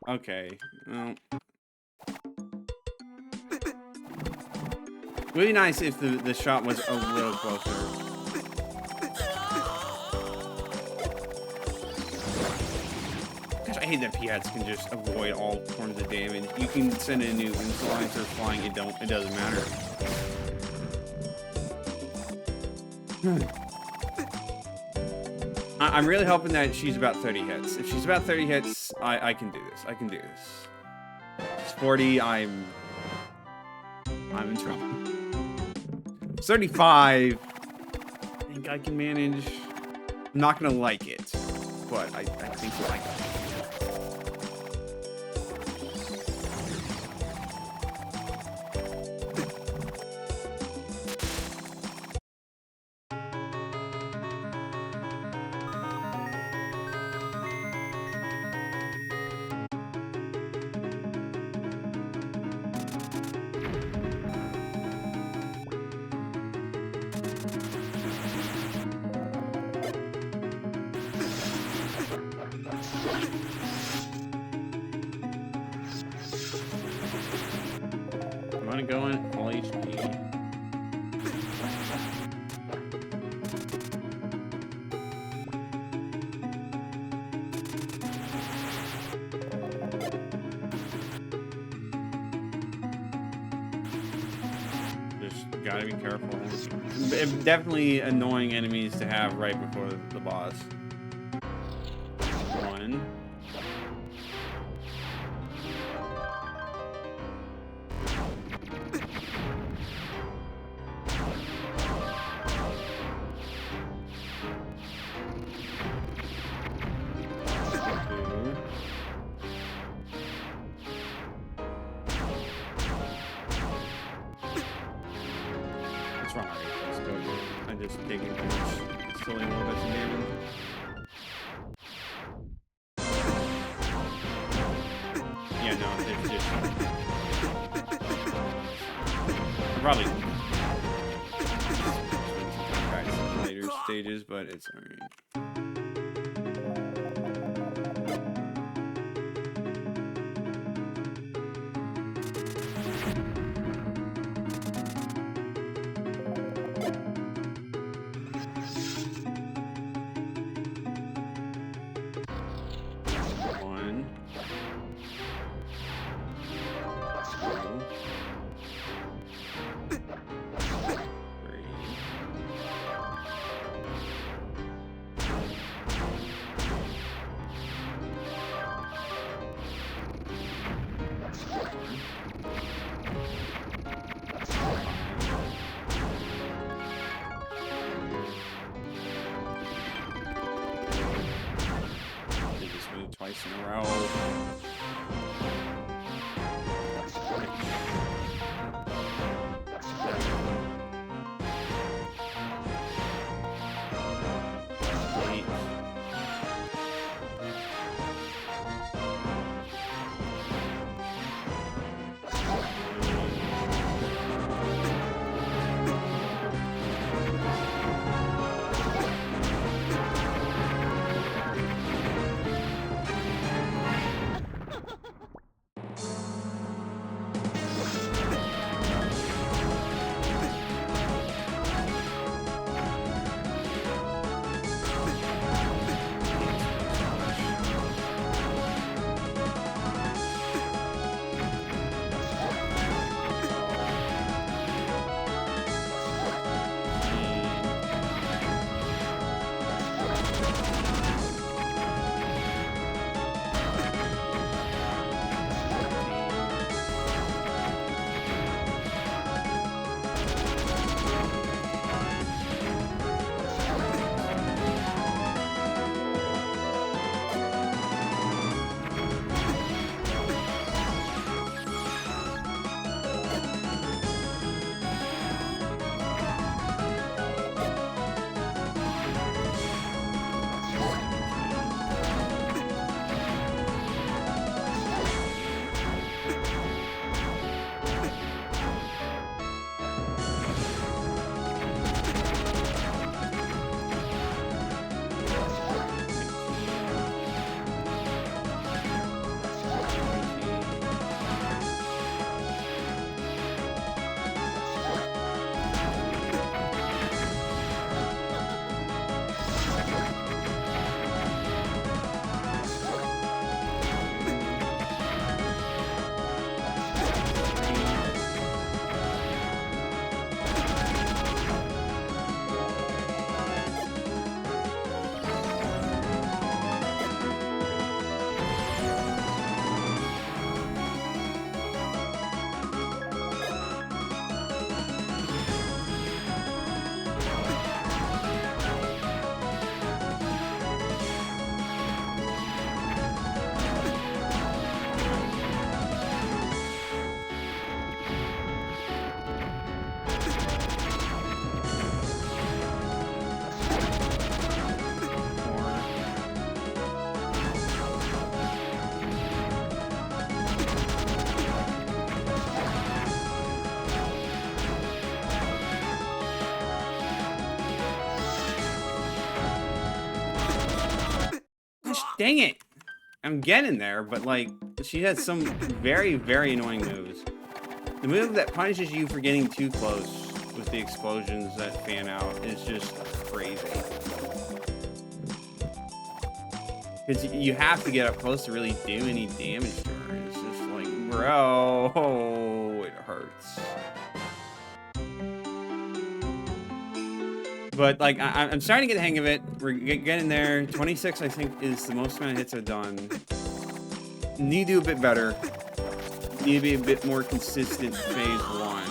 Speaker 1: okay. Well, it would be nice if the shot was a little closer. Gosh, I hate that Piats can just avoid all forms of damage. You can send in new insulines or flying, it doesn't matter. I'm really hoping that she's about 30 hits. If she's about 30 hits, I can do this. I can do this. It's 40, I'm in trouble. 35. I think I can manage. I'm not gonna like it, but I think I can. I'm gonna go in full HP. Just gotta be careful. Definitely annoying enemies to have right before the boss. One. I'm just taking too much, still a little bit of damage. Yeah, no, it's just probably later stages, but it's alright. Twice in a row. Dang it! I'm getting there, but like, she has some very, very annoying moves. The move that punishes you for getting too close with the explosions that fan out is just crazy. Because you have to get up close to really do any damage to her. It's just like, bro, it hurts. But like I'm starting to get the hang of it. We're getting there. 26, I think, is the most amount of hits I've done. Need to do a bit better. Need to be a bit more consistent phase 1.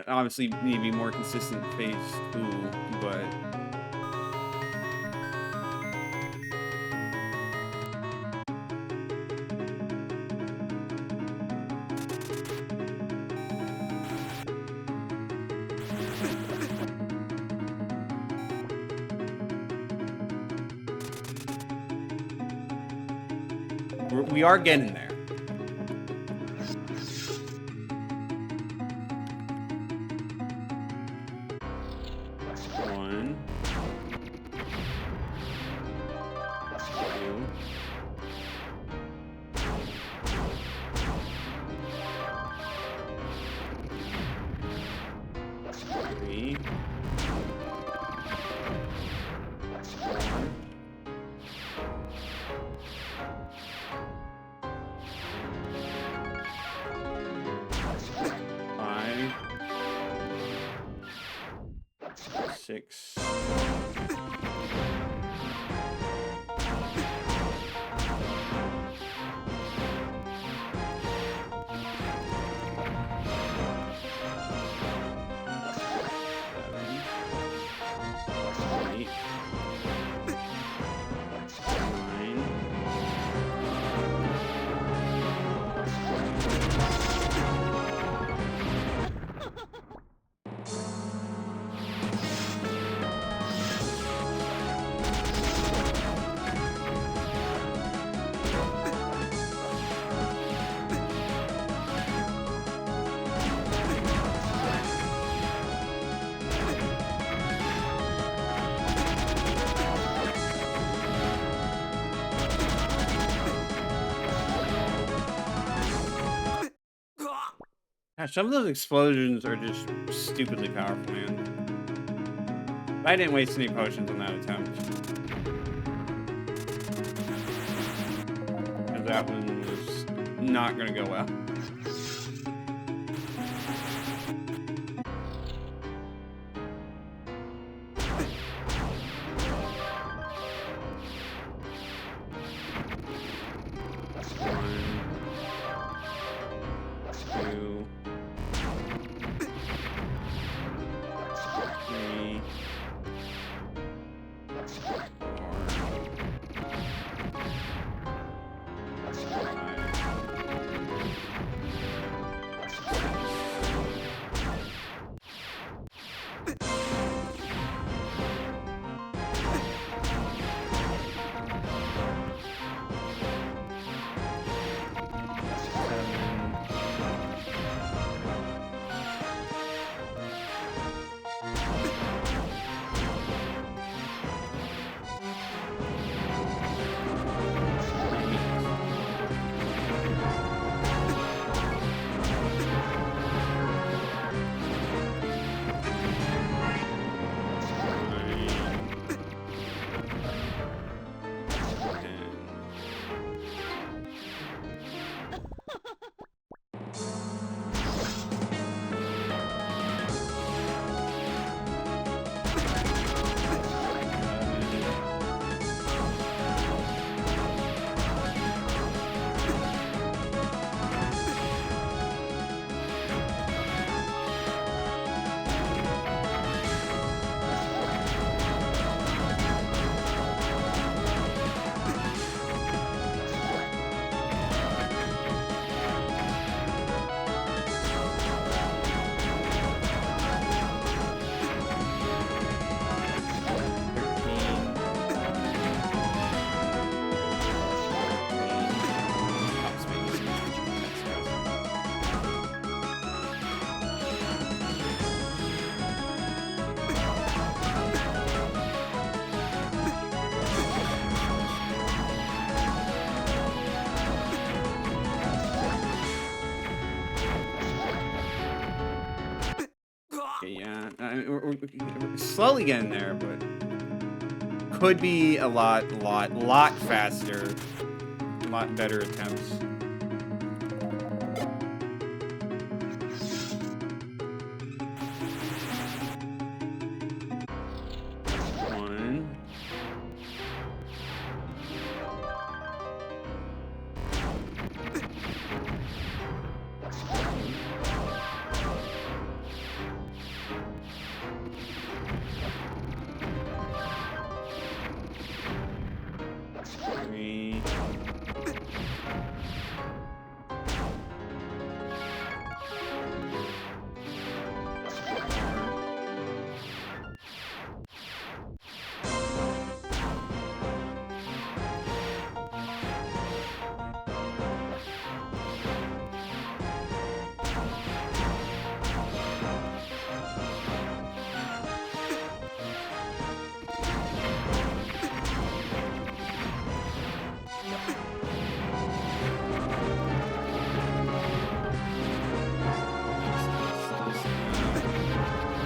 Speaker 1: Obviously, need to be more consistent phase 2, but we are getting there. One, two, three, 6. Gosh, some of those explosions are just stupidly powerful, man. I didn't waste any potions on that attempt. Because that one was not going to go well. We're slowly getting there, but could be a lot faster, a lot better attempts.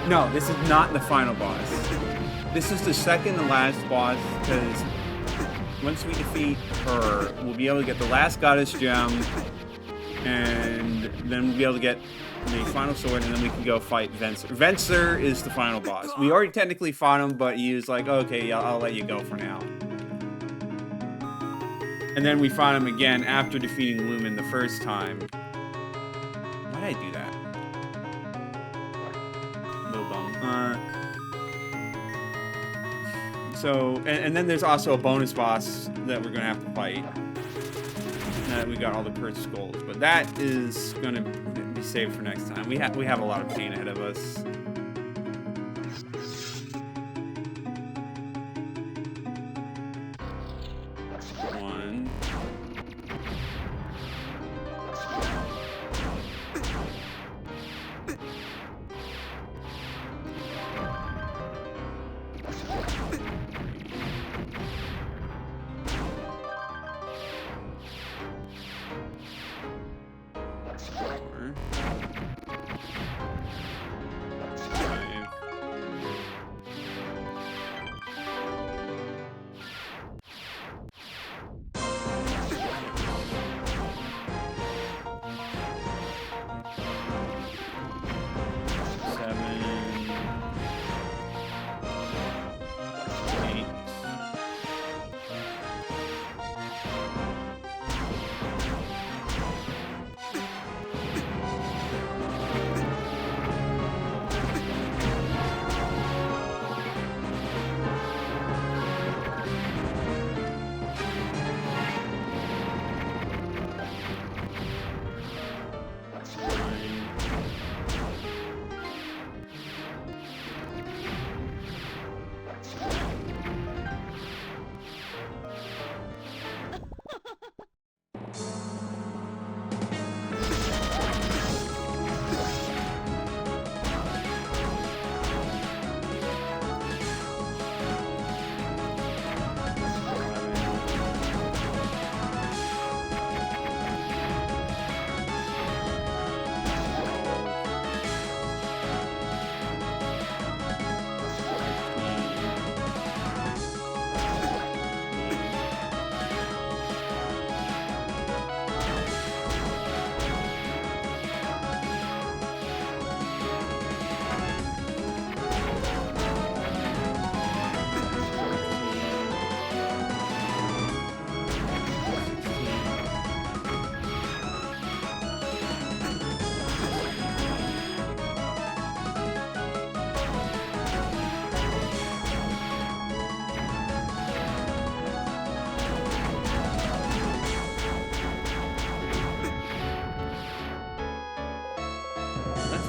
Speaker 1: No, this is not the final boss. This is the second to last boss, because once we defeat her, we'll be able to get the last goddess gem, and then we'll be able to get the final sword, and then we can go fight Venser. Venser is the final boss. We already technically fought him, but he was like, okay, I'll let you go for now. And then we fought him again after defeating Lumen the first time. Why did I do that? Little bum. And then there's also a bonus boss that we're gonna have to fight. We got all the cursed skulls, but that is gonna be saved for next time. We have a lot of pain ahead of us. One.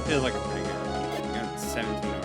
Speaker 1: Feels like a pretty good one. We got 17 already.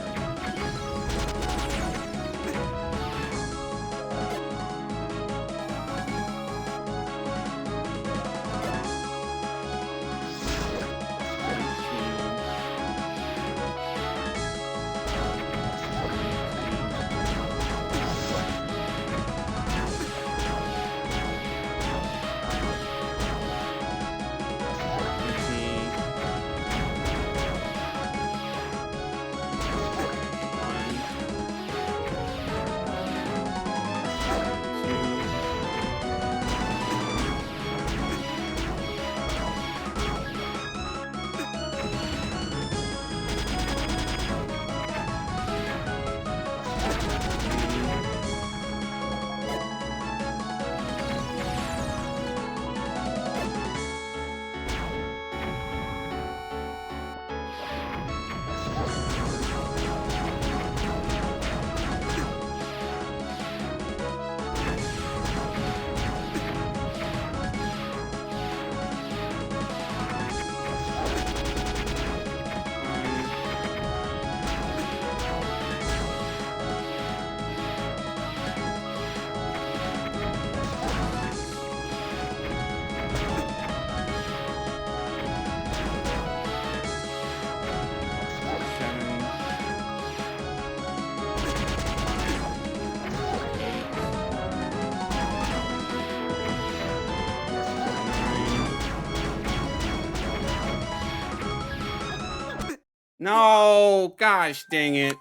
Speaker 1: No, gosh dang it.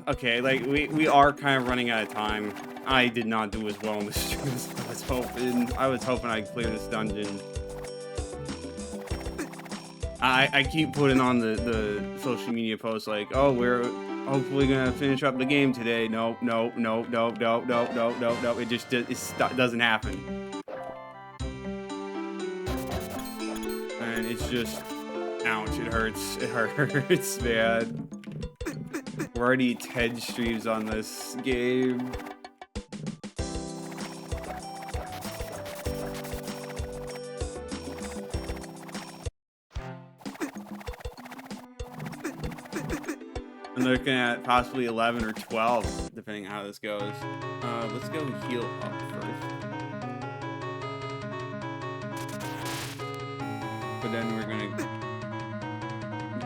Speaker 1: Okay, like we are kind of running out of time. I did not do as well in this stream as I was hoping. I was hoping I'd clear this dungeon. I keep putting on the social media posts like, oh, we're hopefully gonna finish up the game today. No. It just doesn't happen, and it's just, ouch! It hurts. It hurts, man. We're already 10 streams on this game. I'm looking at possibly 11 or 12, depending on how this goes. Let's go heal up first. But then we're gonna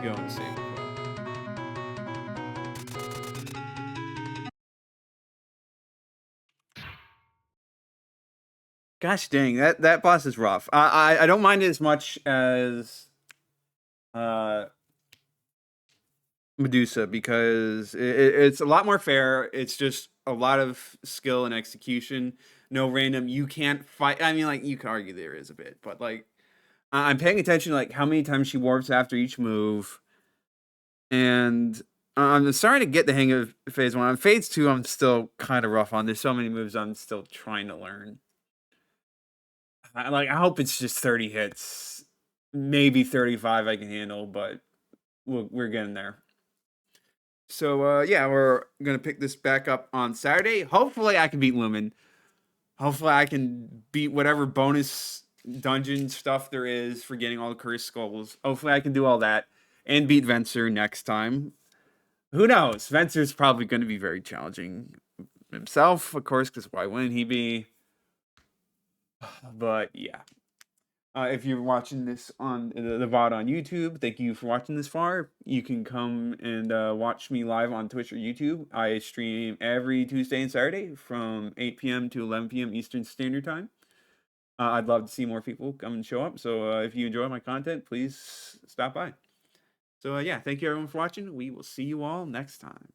Speaker 1: go and save it. Gosh dang, that boss is rough. I don't mind it as much as Medusa, because it's a lot more fair. It's just a lot of skill and execution. No random. You can't fight. I mean, like, you could argue there is a bit, but like, I'm paying attention to like how many times she warps after each move, and I'm starting to get the hang of phase 1. On phase 2, I'm still kind of rough on. There's so many moves I'm still trying to learn. I hope it's just 30 hits, maybe 35 I can handle, but we're getting there. So yeah, we're gonna pick this back up on Saturday. Hopefully I can beat Lumen. Hopefully I can beat whatever bonus dungeon stuff there is for getting all the cursed skulls. Hopefully I can do all that and beat Venser next time. Who knows? Venser's probably going to be very challenging himself, of course, because why wouldn't he be? But yeah. If you're watching this on the VOD on YouTube, thank you for watching this far. You can come and watch me live on Twitch or YouTube. I stream every Tuesday and Saturday from 8 p.m. to 11 p.m. Eastern Standard Time. I'd love to see more people come and show up. So if you enjoy my content, please stop by. So yeah, thank you everyone for watching. We will see you all next time.